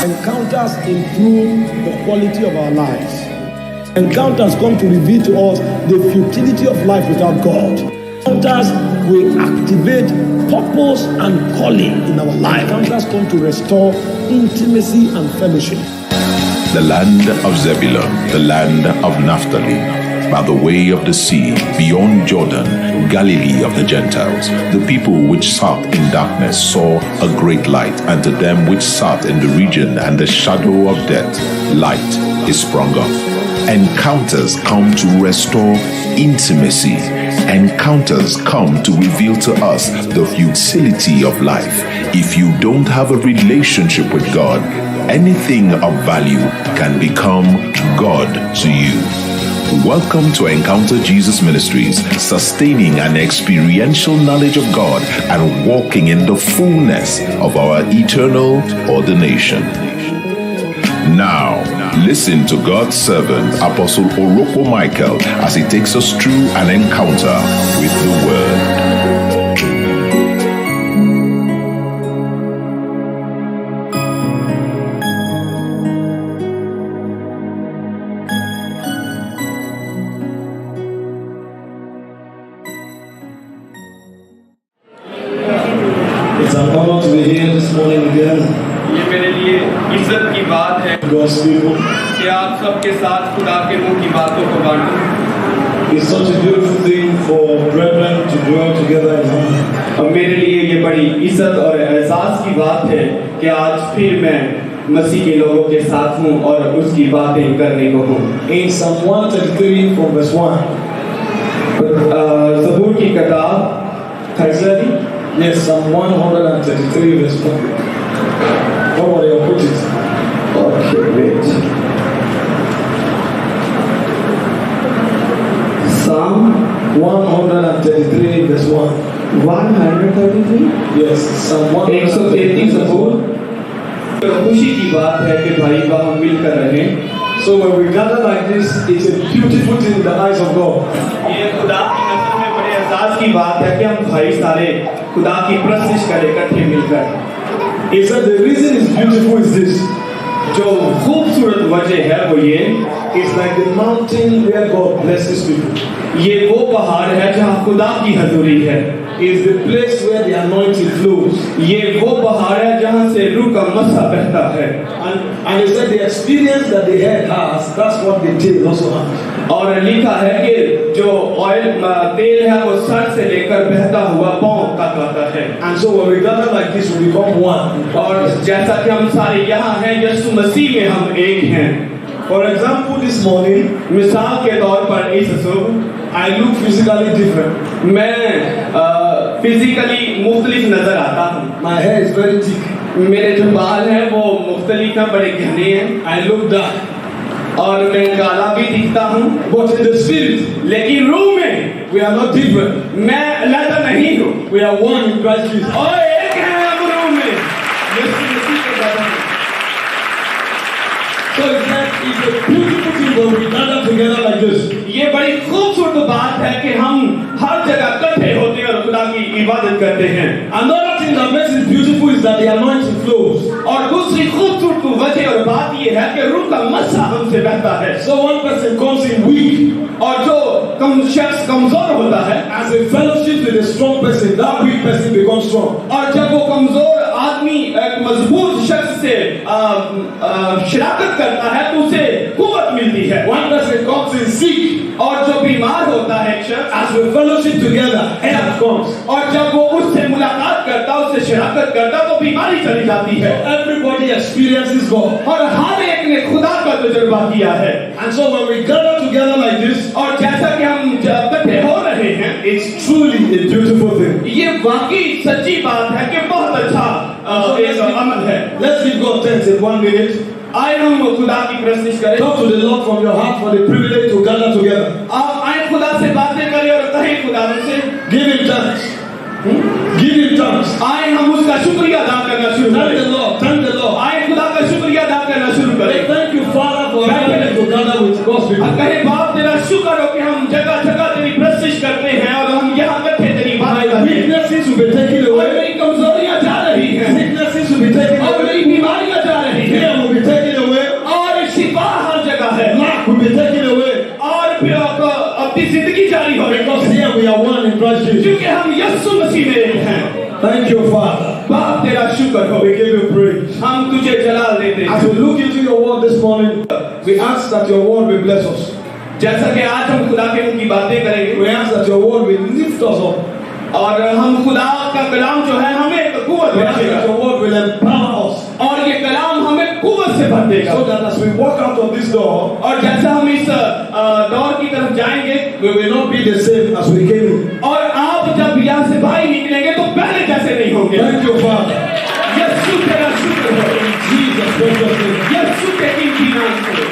Encounters improve the quality of our lives. Encounters come to reveal to us the futility of life without God. Encounters will activate purpose and calling in our life. Encounters come to restore intimacy and fellowship. The land of Zebulun, the land of Naphtali, by the way of the sea, beyond Jordan, Galilee of the Gentiles. The people which sat in darkness saw a great light, and to them which sat in the region and the shadow of death, light is sprung up. Encounters come to restore intimacy. Encounters come to reveal to us the futility of life. If you don't have a relationship with God, anything of value can become God to you. Welcome to Encounter Jesus Ministries, sustaining an experiential knowledge of God and walking in the fullness of our eternal ordination. Now, listen to God's servant, Apostle Orokpo Michael, as he takes us through an encounter with the Word. It's an honor to be here this morning again. ये मेरे लिए इज्जत की बात है God's people. कि आप सबके साथ खुदा के मुंह की बातों को बांटूं। It's such a beautiful thing for brethren to dwell together in harmony. और मेरे लिए ये बड़ी इज्जत और एहसास की बात है कि आज फिर मैं मसीह के लोगों के साथ हूँ और उसकी बातें करने को हूँ। In Psalm 133 from verse 1. ज़बूर की किताब Yes, Psalm 133 verse 1. What will you put it? Okay, wait. Psalm 133 verse 1. 133? Yes, Psalm 133 ज़बूर। खुशी की बात है कि भाई वहाँ मिलकर रहें। So when we gather like this, it's a beautiful thing in the eyes of God. ये खुदा की नज़र में बड़े एहसास की बात है कि हम भाई सारे खुदा की प्रशंसा करें इकट्ठे मिलकर। He said the reason is beautiful is this. जो खूबसूरत वजह है वो ये, It's like the mountain where God blesses people. ये वो पहाड़ है जहाँ खुदा की हजूरी है। It's the place where the anointing flows. ये वो पहाड़ है जहाँ से रूह का मसा बहता है। And he said the experience that the head has, that's what the tail also has. और लिखा है कि जो ऑयल तेल है वो सर से लेकर बहता हुआ पांव तक आता है। And so when we gather like this, we become one. और जैसा कि हम सारे यहाँ हैं, यीशु मसीह में हम एक हैं। For example, this morning, मिसाल के तौर पर इस सुबह I look physically different. मैं फिजिकली मुख्तलिफ नजर आता हूँ। My hair is very thick. मेरे जो बाल हैं वो मुख्तलिफ हैं, बड़े घने हैं। I look dark. और मैं काला भी दिखता हूँ। But in the spirit, लेकिन रूह में we are not different. मैं अलग नहीं हूँ। We are one in Christ Jesus. और एक है हम रूह में, यीशु मसीह के बदन में। So it's a beautiful thing when we gather together like this. ये बड़ी खूबसूरत बात है कि हम हर जगह इकट्ठे होते हैं और खुदा की इबादत करते हैं। Another thing that makes it beautiful is that the anointing flows. और दूसरी खूबसूरत वजह और बात ये है कि रूह का मसा हमसे बहता है। So one person comes in weak, और जो शख्स कमजोर होता है, as a fellowship with a strong person, that weak person becomes strong. और जब वो कमजोर आदमी एक मजबूत शख्स से शराकत करता है तो उसे कुव्वत मिलती है। One person comes in sick, और जो बीमार होता है एक शख्स, as we fellowship together, help comes. और जब वो उससे मुलाकात करता, उससे शराकत करता तो बीमारी चली जाती है। Everybody experiences God. और हर एक ने खुदा का तजुर्बा किया है। And so when we gather together like this, और जैसा कि हम इकट्ठे हो रहे हैं, it's truly a beautiful thing. ये वाकई सच्ची बात है कि बहुत अच्छा एक अमल है। Let's give God thanks in 1 minute. आए हम खुदा की प्रशंसा करें। Talk to the Lord from your heart for the privilege to gather together. आप आए खुदा से बातें करें और कहें खुदा से Give him thanks. Give him thanks. आए हम उसका शुक्रिया अदा करना शुरू Thank करें। the Lord. Thank the Lord. आए खुदा का शुक्रिया अदा करना शुरू करें। Thank you, Father, for helping us to gather with God's people. कहे बाप तेरा शुक्र हो कि हम जगह जगह तेरी प्रशंसा करते हैं और हम यहाँ इकट्ठे तेरी बात My करते हैं। weaknesses will be taken और away. मेरी कमजोरियां जा रही हैं, Sicknesses will be taken और away. मेरी बीमारियां जा रही हैं। Here Jesus. क्योंकि हम यीशु मसीह में एक हैं। Thank you, Father. बाप तेरा शुक्र हो, We give you praise. हम तुझे जलाल देते As हैं। we look into your word this morning, we ask that your word will bless us. जैसा कि आज हम खुदा के मुंह की बातें करेंगे, We ask that your word will lift us up. और हम खुदा का कलाम जो है हमें कुव्वत We ask देगा, that your word will empower us. और ये कलाम हमें कुव्वत से भर देगा। So that as we walk out of this door, और जैसा हम इस दौर की तरफ जाएंगे, we will not be the same as we came in. और आप जब यहाँ से बाहर निकलेंगे तो पहले जैसे नहीं होंगे। Thank you, Father. यीशु तेरा शुक्र हो, Jesus, precious name. यीशु के कीमती नाम से।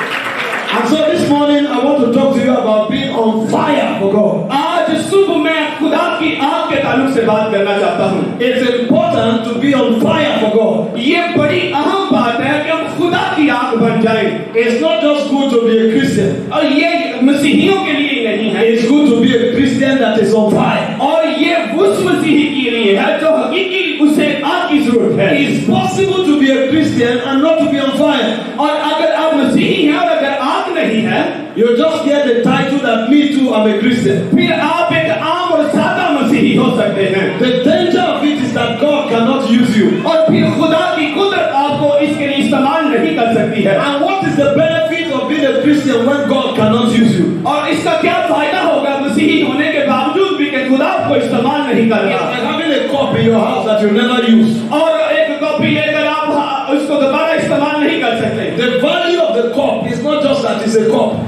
And so this morning, I want to talk to you about being on fire for God. आज सुबह मैं खुदा की आग के ताल्लुक से बात करना चाहता हूँ। It's important to be on fire for God. ये बड़ी अहम बात है कि हम खुदा की आग बन जाएं। It's not just good to be a Christian. और ये मसीहियों के लिए ही नहीं है, It's good to be a Christian that is on fire. और ये उस मसीही के लिए है जो हकीकी उसे आग की जरूरत है। It's possible to be a Christian and not to be on fire. और अगर आप मसीही हैं और अगर आग नहीं है, You just get the title that me too am a Christian. फिर आप एक आम और सादा मसीही हो सकते हैं। The danger of it is that God cannot use you. और फिर खुदा की कुदरत आपको इसके लिए इस्तेमाल नहीं कर सकती है। And what is the benefit of being a Christian when God cannot use you? और इसका क्या फायदा होगा मसीही होने के बावजूद भी कि खुदा आपको इस्तेमाल नहीं कर It's रहा। like having a cup in your house that you never use. और एक कॉपी लेकर आप उसको दोबारा इस्तेमाल नहीं कर सकते। The value of the cup is not just that it's a cup.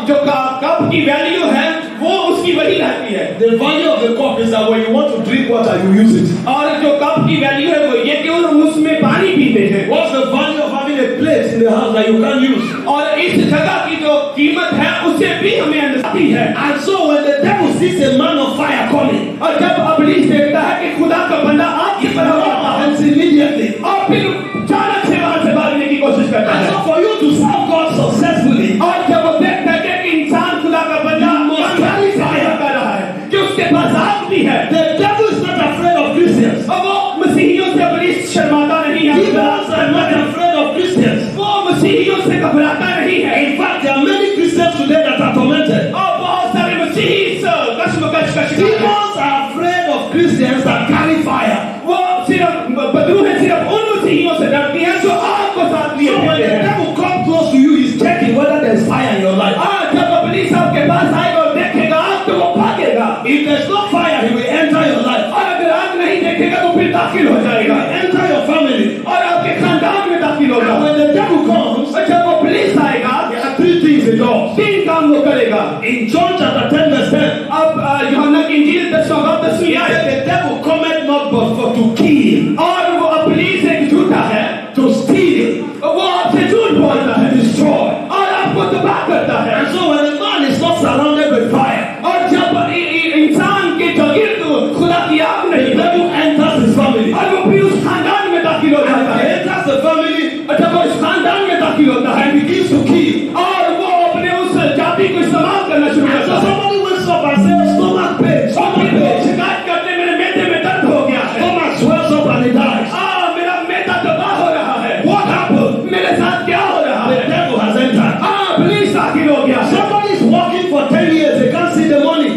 जो कप की वैल्यू है वो उसकी वही रहती है। The value of the cup is that when you want to drink water, you use it. और जो कप की वैल्यू है वो ये कि हम उसमें paनी पीते हैं। What's the value of having a plate in the house that you can't use? और इस जगह की जो कीमत है उसे भी हमें अंदाज़ी है। And so when the devil sees a man of fire coming, और जब इब्लीस देखता है कि खुदा का बंदा आग की तरह आता है, and immediately, और फिर अचानक से वहां से भागने की कोशिश करता and है। so for you to serve God successfully, और जब वो देखता है कि इंसान खुदा का बंदा ईमानदारी से आया कर रहा है कि उसके पास आग भी है, the devil is not afraid of Christians. और वो मसीहियों से इब्लीस शर्माता नहीं है। Demons are not afraid of Christians. वो मसीहियों से घबराता नहीं है। In fact, there are many Christians today that are tormented. और बहुत सारे मसीही इस कश्मकश का शिकार हैं। Demons are afraid of Christians that carry fire. वो सिर्फ बदरूहें सिर्फ उन मसीहियों से डरती हैं जो आग को साथ लिए So when फिरते the हैं। devil comes close to you, he's checking whether there's fire in your life. जब इब्लीस आपके पास आएगा और देखेगा आग तो वो भागेगा। If there's no fire, he will enter your life. और अगर आग नहीं देखेगा तो फिर दाखिल हो He जाएगा will enter your family. और आपके खानदान में दाखिल And होगा। when the devil comes, और जब वो इब्लीस आएगा there are three things he does. 3 काम वो करेगा। In John chapter 10 verse 10, अब यूहन्ना की इंजील 10:10 आयत, the devil cometh not but for to kill, और वो इब्लीस एक झूठा है, to steal, वो आपसे झूठ बोलता to है destroy. और आपको तबाह करता है। And so when a man is not surrounded with fire, और जब इंसान के चौगिर्द खुदा की आग the नहीं है, devil enters his family. और वो फिर उस खानदान में दाखिल हो And जाता when he है। enters the family, और जब वो इस खानदान में दाखिल होता है he begins to kill. और वो अपने उस जाति को इस्तेमाल करना शुरू And करता so है। somebody wakes up and says, stomach pain, और stomach फिर वो pain. शिकायत करते मेरे मैदे में दर्द हो गया है। Stomach swells up and he dies. मेरा मैदा तबाह हो रहा है। What happened? मेरे साथ क्या हो रहा The है? devil has entered. इब्लीस दाखिल हो गया है। Somebody is working for 10 years, they can't see the money.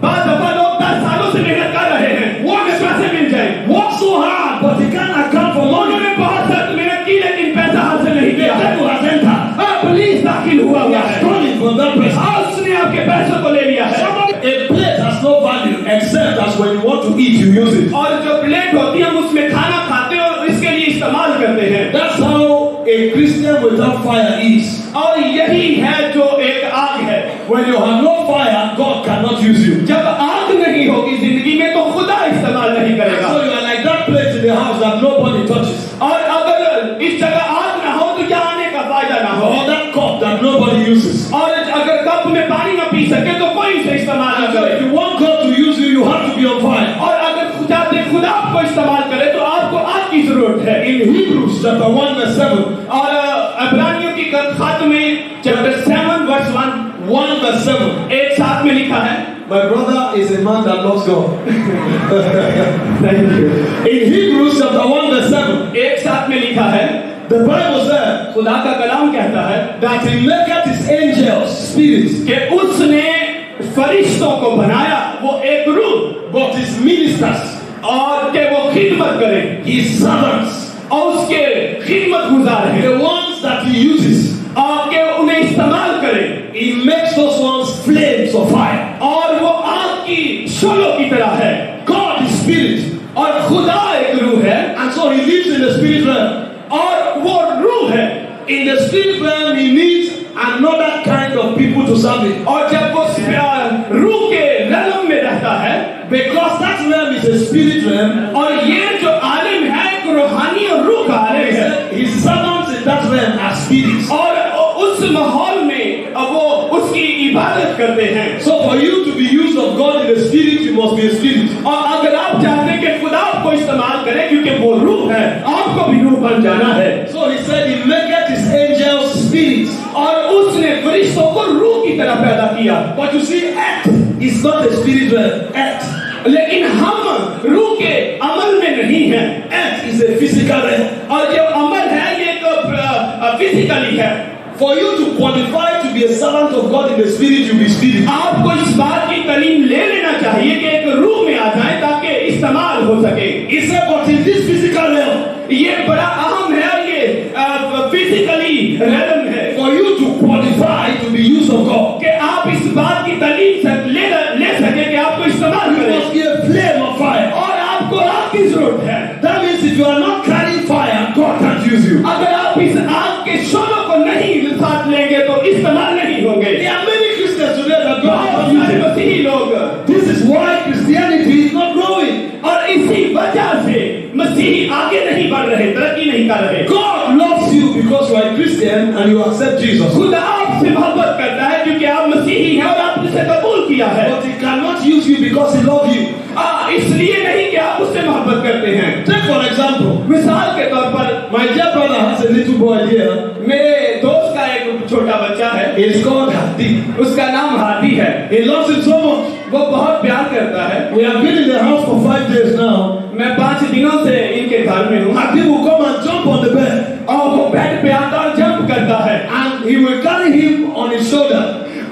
बाद दफा लोग 10 सालों से मेहनत कर रहे हैं, वो हमें पैसे मिल जाए। Work so hard, but he can't account for money. उन्होंने बहुत सख्त मेहनत की लेकिन पैसा हासिल नहीं The किया है। devil has entered. इब्लीस दाखिल हुआ He हुआ has है। stolen from that person. उसने आपके पैसों को ले लिया है। A plate has no value except as when you want to eat, you use it. और जो प्लेट होती है हम उसमें खाना खाते हैं और इसके लिए इस्तेमाल करते हैं। That's how a Christian without fire is. और यही है जो एक आग है। When you have no fire, God cannot use you. जब आग नहीं होगी जिंदगी में तो खुदा इस्तेमाल नहीं करेगा। So you are like that plate in the house that nobody touches. और अगर इस जगह आग ना हो तो यहाँ आने का फायदा ना हो। Or that cup that nobody uses. और अगर कप में पानी ना पी सके तो कोई इसे इस्तेमाल ना So करे। if you want God to use you, you have to be on fire. और अगर खुदा आपको इस्तेमाल करे तो आपको आग की जरूरत है। In Hebrews chapter 1 verse 7, और इब्रानियों की खात में चैप्टर 7 वर्स 1 verse 7, एक साथ में लिखा है। my brother is a man that loves God. Thank you. In Hebrews chapter 1 verse 7, एक साथ में लिखा है, the Bible said खुदा का कलाम कहता है that he maketh his angels spirits. कि उसने फरिश्तों को बनाया, वो एक रूह, but his ministers, और के वो खिदमत करें, his servants, और उसके खिदमत गुजार हैं, the ones that he uses, और के उन्हें इस्तेमाल करें, he makes those ones flames of fire. और वो आग की शोलों की तरह है। God is spirit, और खुदा एक रूह है, and so he lives in the spirit realm. और वो रूह है। In the spirit realm, he needs another kind of people to serve him. और जब वो रूह के realm में रहता है, Because that realm is a spirit realm, और ये जो आलम है एक रूहानी और रूह का आलम है, his servants in that realm are spirits. और उस माहौल में वो उसकी इबादत करते हैं। So for you to be used of God in the spirit, you must be a spirit. और अगर आप चाहते हैं कि खुदा आपको इस्तेमाल करे क्योंकि वो रूह है, आपको भी रूह बन जाना है। So he said he maketh his angels spirits. और उसने फरिश्तों को रूह की तरह पैदा किया। But you see, earth is not a spirit realm. Earth. लेकिन हम रूह के अमल में नहीं हैं। Earth is a physical realm. और जो अमल है ये एक फिजिकली है। For you to qualify to be a servant of God in the spirit, you be spirit. आपको इस बात की तालीम ले लेना चाहिए कि एक रूह में आ जाए ताकि इस्तेमाल हो सके। He said, but in this physical realm, ये बड़ा अहम है, ये फिजिकली रेलम है। for you to qualify to be used of God, कि आप इस बात की तालीम से ले सके कि आपको इस्तेमाल you करें। must be a flame of fire. और आपको आग की जरूरत है। That means if you are not carrying fire, God can't use you. अगर आप इस आग के शोलों को नहीं साथ लेंगे तो इस्तेमाल नहीं होंगे। There are many Christians today that God बहुत cannot use सारे them. मसीही लोग, This is why Christianity is not growing. और इसी वजह से मसीही आगे नहीं बढ़ रहे, तरक्की नहीं कर रहे। God loves you because you are a Christian and you accept Jesus. खुदा आपसे मोहब्बत करता है क्योंकि आप मसीही हैं और आपने उसे कबूल किया है। But he cannot use you because he loves you. इसलिए नहीं कि आप उससे मोहब्बत करते हैं। Take for example, मिसाल के तौर पर my dear brother has a little boy here. मेरे दोस्त का एक छोटा बच्चा है, He is called Hadi. उसका नाम हादी है। He loves him so much. वो बहुत प्यार करता है। We have been in the house for 5 days now. मैं 5 दिनों से इनके घर में हूँ। Hadi will come and jump on the bed. और वो बेड पे आता और जंप करता है, And he will carry him on his shoulder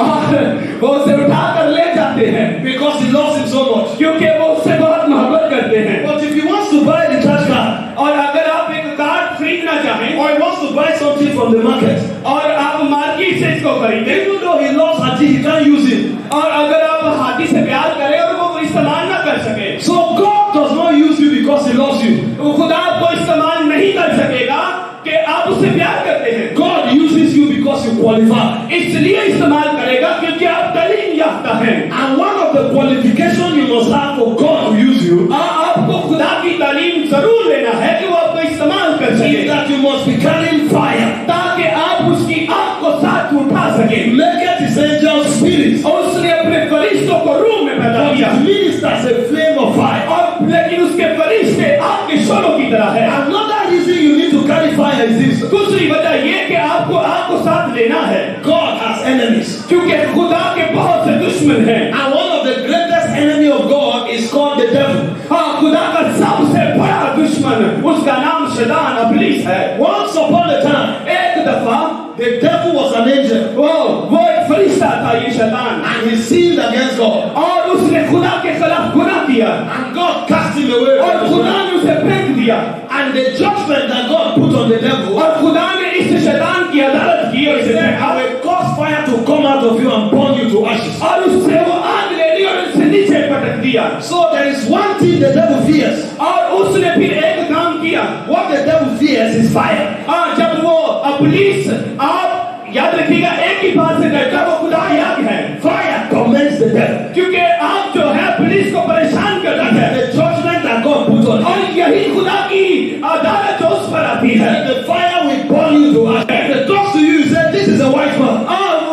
और वो उसे उठाकर ले जाते हैं because he loves him so much. क्योंकि वो उससे बहुत मोहब्बत करते हैं। But if he wants to buy the trash car, और अगर आप एक कार खरीदना चाहें or he wants to buy something from the market, और आप मार्केट से इसको खरीदें, even though he loves Hadi, he can't use it. और अगर आप हाथी से प्यार करें और वो इस्तेमाल ना कर सके, So God does not use you because he loves you. तो खुदा आपको इस्तेमाल नहीं कर सकेगा कि आप उससे प्यार करते हैं। God uses you because you qualify. इसलिए इस्तेमाल करेगा क्योंकि आप तालीम याफ्ता हैं। And one of the qualifications you must have for God to use you आपको खुदा की तालीम जरूर लेना है कि वो आपको इस्तेमाल कर सके, is that you must be carrying fire. ताकि आप उसकी आग को साथ उठा सके। Make it his angel spirit. और उसने अपने फरिश्तों को रूह में पैदा But किया, his ministers a flame of fire. और लेकिन उसके फरिश्ते आग के शोलों की तरह है। Another reason you need to carry fire is this. दूसरी वजह ये कि आपको आग को साथ लेना है, God has enemies. क्योंकि खुदा के बहुत से दुश्मन हैं। And one of the greatest enemy of God is called the devil. हाँ, खुदा का सबसे बड़ा दुश्मन उसका नाम शैतान इब्लीस है। Once upon a time, एक दफा the devil was an angel वो एक फरिश्ता था, ये शैतान, and he sinned against God. और उसने खुदा के खिलाफ गुनाह किया And God cast him away. और खुदा ने उसे फेंक दिया। And the judgment that God put on the devil, और खुदा ने इस शैतान की अदालत की और he इसे said, फेंका, I will cause fire to come out of you and burn you to ashes. और उससे वो आग ले ली और उसे नीचे पटक दिया। So there is one thing the devil fears. और उसने फिर एक काम किया। What the devil fears is fire. हाँ, जब वो इब्लीस, आप याद रखिएगा एक ही बात से डरता, वो खुदा की आग है। Fire torments the devil. क्योंकि आग जो है पुलिस को परेशान करता है, The judgment that God put on और him, यही खुदा की अदालत जो उस पर आती है। the fire will burn you to ashes. He talks to you, he said, this is a wise man.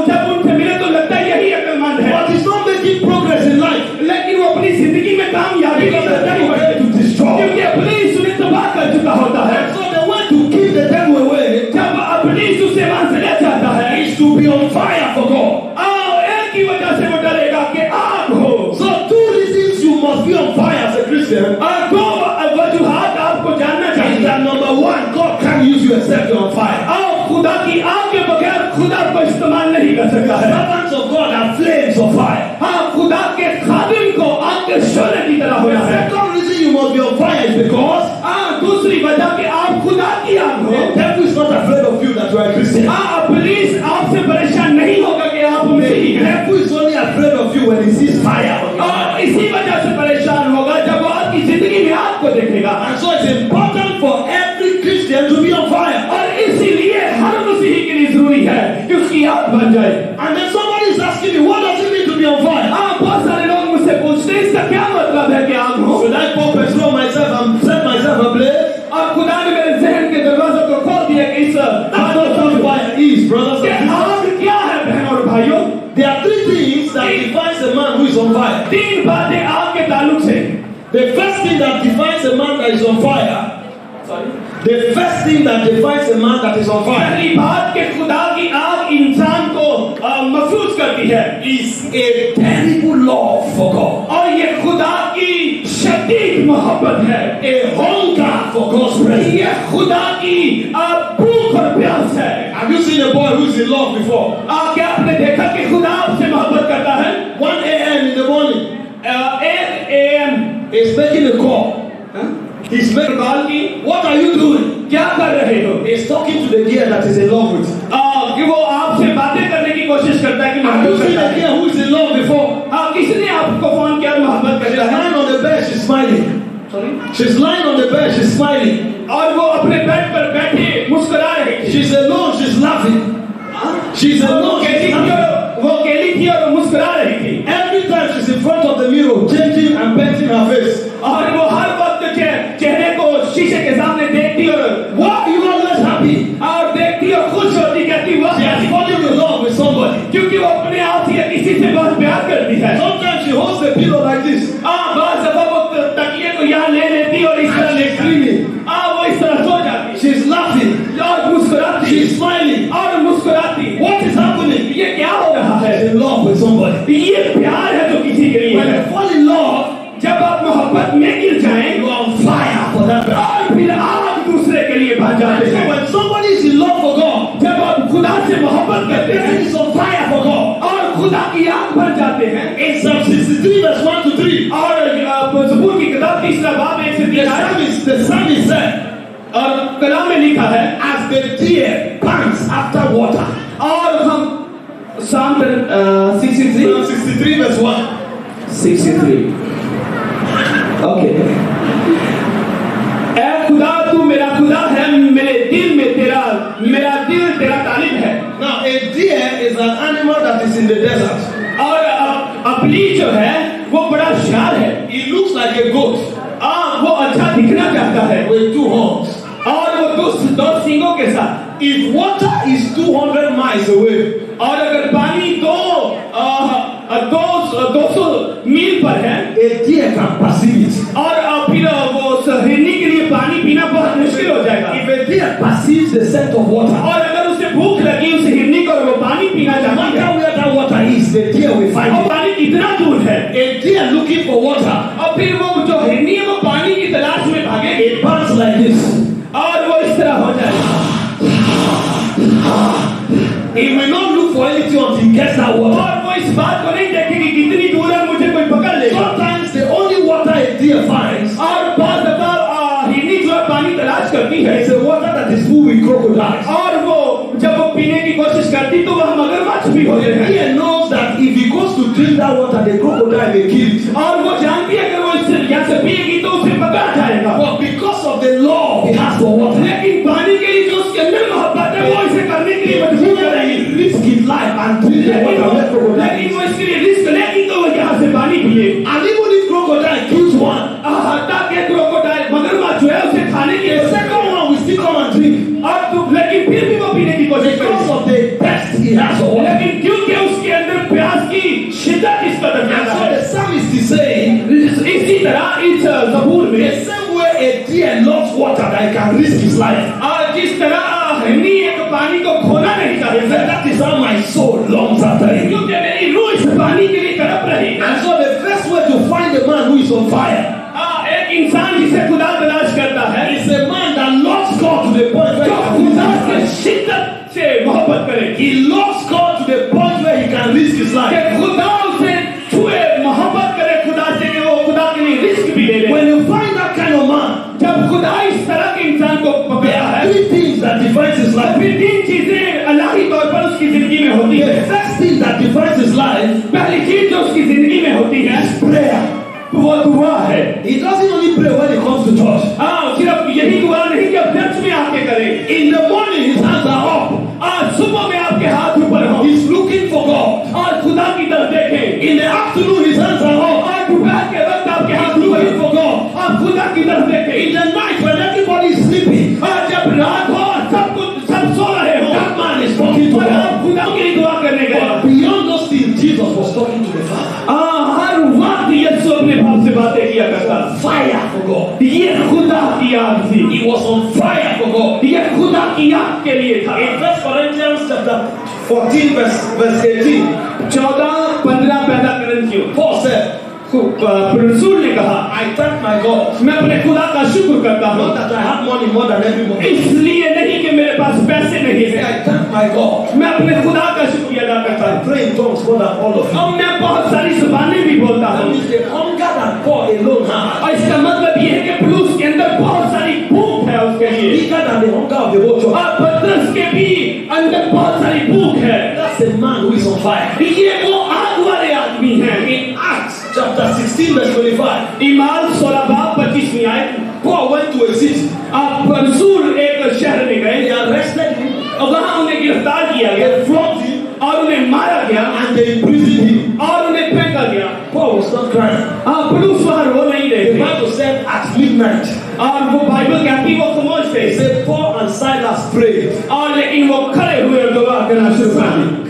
जब उनसे मिले तो लगता है यही अक्लमंद है, But he's not making progress in life. लेकिन वो अपनी जिंदगी में कामयाबी Because नहीं the करता devil है, is to destroy. क्योंकि पुलिस उन्हें तबाह कर चुका होता है। So the way to keep the devil away जब पुलिस उसे वहां से ले जाता है, is to be on fire for God. एक ही वजह से वो डरेगा कि आग हो। So 2 reasons you must be on fire as a Christian. दो वजूहात आपको जानना Is चाहिए। that number 1, God can't use you except you're on fire. खुदा की आग के बगैर खुदा को इस्तेमाल नहीं कर सकता है। Servants of God are flames of fire. हाँ, खुदा के खादिम को आग के शोले की तरह होना The है। second reason you must be on fire is because हाँ, दूसरी वजह कि आप खुदा की आग हो। the devil is not afraid of you that you are a Christian. हाँ, पुलिस आपसे परेशान नहीं होगा कि आप मसीही The हैं। devil is only afraid of you when he sees fire on you. और इसी वजह से परेशान होगा जब वो आपकी जिंदगी में आग को देखेगा। And so it's important for every Christian to be on fire. और इसीलिए हर मसीही के लिए जरूरी है कि उसकी आग बन जाए। And then somebody is asking me, what does it mean to be on fire? हाँ, बहुत सारे लोग मुझसे पूछते हैं इसका क्या मतलब है कि आग हो। Should I pour petrol myself and set myself ablaze? और खुदा ने मेरे जहन के दरवाजे को खोल दिया कि इस That's not what fire is, brothers कि and sisters. आग क्या है बहनों और भाइयों। There are three things that defines a man who is on fire. तीन बातें आग के ताल्लुक से। The first thing that defines a man that is on fire, the first thing that defines a man that is on fire पहली बात कि खुदा की आग इंसान को महसूस करती है is a terrible love for God. और ये खुदा की शदीद मोहब्बत है। A hunger for God's presence. ये खुदा की भूख और प्यास है। Have you seen a boy who is in love before? क्या आपने देखा कि खुदा आपसे मोहब्बत करता है। 1 a.m. in the morning, 8 AM he's making a call. He's making call की What are you doing? क्या कर रहे हो। He's talking to the girl that is in love with. कि वो आपसे बातें करने की कोशिश करता है कि Have you seen a girl who is in love before? हाँ, किसने आपको फोन किया और मोहब्बत She's करता है। lying on the bed, she's smiling. She's lying on the bed, she's smiling. और वो अपने बेड पर बैठे मुस्कुरा रही थी। She's alone, she's laughing. She's alone, she's laughing. वो अकेली थी और वो मुस्कुरा रही थी। Every time she's in front of the mirror, changing and painting her face. और वो हर वक्त चेहरे को शीशे के सामने देखती और Why are you always happy? और देखती और खुश होती, कहती वाह, She has fallen in love with somebody. क्योंकि वो अपने आप से किसी से बहुत प्यार करती है। Sometimes she holds the pillow like this. बाज़ दफ़ा वो तकिए को यहाँ ले लेती और इस तरह And she's लेकर screaming. वो इस तरह सो जाती She's laughing. और मुस्कुराती She's smiling. और मुस्कुराती। What is happening? ये क्या हो रहा है। She's in love with somebody. ये प्यार है जो किसी के लिए When है। you fall in love, जब आप मोहब्बत में गिर जाएं you are on fire for that person. और फिर आप दूसरे के लिए भाग जाते So हैं। when somebody is in love for God, जब आप खुदा से मोहब्बत the करते person हैं is on fire for God. और खुदा की आग भर जाते हैं। In Psalm 63 verse 1 to 3, और ज़बूर की किताब 3 बाब 1 से 3 the psalmist said, और कलाम में लिखा है as the deer pants after water. और हम Psalm 63 Psalm 63 verse 1. 63 ओके। ऐ खुदा तू मेरा खुदा है, मेरे दिल में मेरा दिल तेरा तालिब है। Now a deer is an animal that is in the desert. और अपली जो है वो बड़ा शार है। It looks like a goat वो अच्छा दिखना चाहता है with 2 horns. और वो दो सींगों के साथ। If water is 200 miles away, और अगर पानी 200 मील पर है a deer can perceive it. और फिर वो हिरनी के लिए पानी पीना बहुत मुश्किल हो जाएगा। If a deer perceives the scent of water, और अगर उसे भूख लगी उस हिरनी को और वो पानी पीना no चाहती matter है where that water is, the deer will find और it. पानी कितना दूर है A deer looking for water, और फिर वो जो हिरनी है वो पानी की तलाश में भागेगी it pants like this. और वो इस तरह हो जाएगा। It will not look for anything until it gets that water. और वो इस बात को नहीं देखेगी कितनी दूर है मुझे कोई पकड़ लेगा। Sometimes the only water a deer finds और बहुत दफा हिरनी जो है पानी तलाश करती है is a water that is full with crocodiles. और वो जब वो पीने की कोशिश करती तो वह मगरमच्छ भी होते The हैं deer knows that if he goes to drink that water, the crocodile will kill it. और वो जानती है अगर वो इससे यहाँ से पिएगी तो उसे पकड़ा जाएगा। But because of the love he has for water, लेकिन पानी के लिए जो उसके अंदर मोहब्बत है वो इसे करने के लिए मजबूर करेगी। he risks his life and drink the water where crocodile लेकिन is. वो इसके लिए रिस्क लेगी तो वो यहाँ से पानी पिए। And even if crocodile kills one, ताकि क्रोकोडाइल मगरमच्छ जो है उसे खाने की the second one will still come and drink और लेकिन फिर भी वो पीने की कोशिश because करेगी। of the thirst he has for water. लेकिन क्योंकि उसके अंदर प्यास की शिद्दत इस कदर And ज्यादा so है। the psalmist is saying, इसी तरह इस ज़बूर में the same way a deer loves water that he can risk his life. जिस तरह हिरनी एक पानी को खोना नहीं He said, चाहती that is how my soul longs after him. क्योंकि मेरी रूह इस पानी के लिए तड़प रही है। And so the first way to find a man who is on fire एक इंसान जिसे खुदा तलाश करता है is a man that loves God to the point where जो he खुदा can से risk his life. शिद्दत से मोहब्बत करे। He loves God to the point where he can risk his life. कि खुदा उसे छुए, मोहब्बत करे खुदा से कि वो खुदा के लिए रिस्क भी ले ले। When you find that kind of man, जब खुदा इस तरह के इंसान को पकड़ा है, three things that defines his life. फिर 3 चीजें अल्लाही तौर पर उसकी जिंदगी में होती है। The first thing that defines his life पहली चीज जो उसकी जिंदगी में होती है is prayer. वो दुआ है। He doesn't only pray when he comes to church. हाँ, सिर्फ यही दुआ नहीं कि अब चर्च में आके करे। In the morning his hands are up. आज सुबह में आपके हाथ ऊपर हो, He's looking for God. आज खुदा की तरफ देखें। In the afternoon his hands are up. आज दोपहर के वक्त आपके हाथ He's ऊपर looking हो, for God. आप खुदा की तरफ देखें। In the night when everybody is sleeping, आज जब रात हो और सब सो रहे हो, that man is talking to और God. आप खुदा के लिए दुआ करने गए। But beyond those things, Jesus was talking to the Father. हर वक्त यीशु अपने बाप से बातें किया करता। Fire for God. ये खुदा की आग थी। He was on fire for God. ये खुदा की आग के लिए था। In 1 Corinthians chapter 14 verse 18, 14-15 पैदा करंतियों, Paul said, रसूल ने कहा, I thank my God. मैं अपने खुदा का शुक्र करता हूँ, Not that I have money more than everybody. इसलिए नहीं कि मेरे पास पैसे नहीं है, I thank my God. मैं अपने खुदा का शुक्रिया अदा करता I हूँ। pray in tongues more than all of you. अब मैं बहुत सारी ज़बानें भी बोलता That हूँ, means the hunger that Paul alone had, और इसका मतलब ये है कि पुलुस के अंदर बहुत सारी भूख है उसके लिए, bigger than the hunger of the whole church. और पतरस के भी अंदर बहुत सारी भूख है। That's the man who is on fire. ये वो आग वाले आदमी हैं। In Acts chapter 16 verse 25, ईमाल 16-25 आयत, Paul went to a city. आप रसूल एक शहर में गए, They arrested him, और वहाँ उन्हें गिरफ्तार किया गया they flogged him, और उन्हें मारा गया and they imprisoned him. और उन्हें फेंका गया। Paul was not crying. हाँ, पुलिस वहाँ रो नहीं रहे The थे, Bible said at midnight, और वो बाइबल कहती वो खामोश थे, they said Paul and Silas prayed. और लेकिन वो खड़े हुए और दुआ करना शुरू कर दी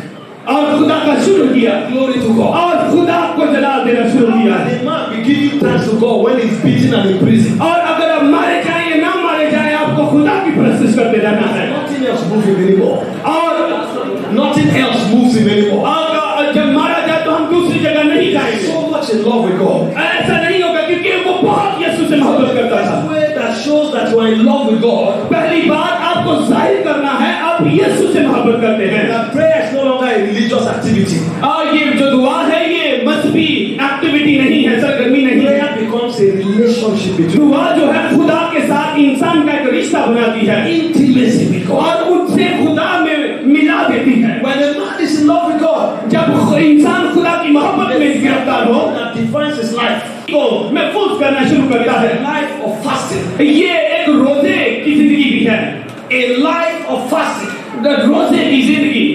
और खुदा का शुरू किया Glory to God. और खुदा को जलाल देना शुरू किया। And a man be giving thanks to God when he's beaten and in prison. और अगर आप मारे जाएं या ना मारे जाएं, आपको खुदा की प्रशंसा करते रहना है, Nothing else moves him anymore. और Nothing else moves him anymore. जब मारा जाए तो हम दूसरी जगह नहीं जाएंगे। So much in love with God. ऐसा नहीं होगा क्योंकि वो बहुत यीशु से मोहब्बत करता था। Way that shows that you are in love with God. पहली बात आपको जाहिर करना है आप यीशु से मोहब्बत करते हैं। That prayer is no longer a religious activity. और ये जो दुआ है ये मजहबी एक्टिविटी नहीं है, सरगर्मी नहीं है। Prayer becomes a relationship between दुआ जो है खुदा के साथ इंसान का एक रिश्ता बनाती है intimacy with God. और उनसे खुदा में मिला देती है। When a man is in love with God, जब इंसान खुदा की मोहब्बत में गिरफ्तार हो that defines his life. को महफूज करना शुरू करता A है। life of fasting. ये एक रोजे की जिंदगी भी है, A life of fasting. रोजे की जिंदगी।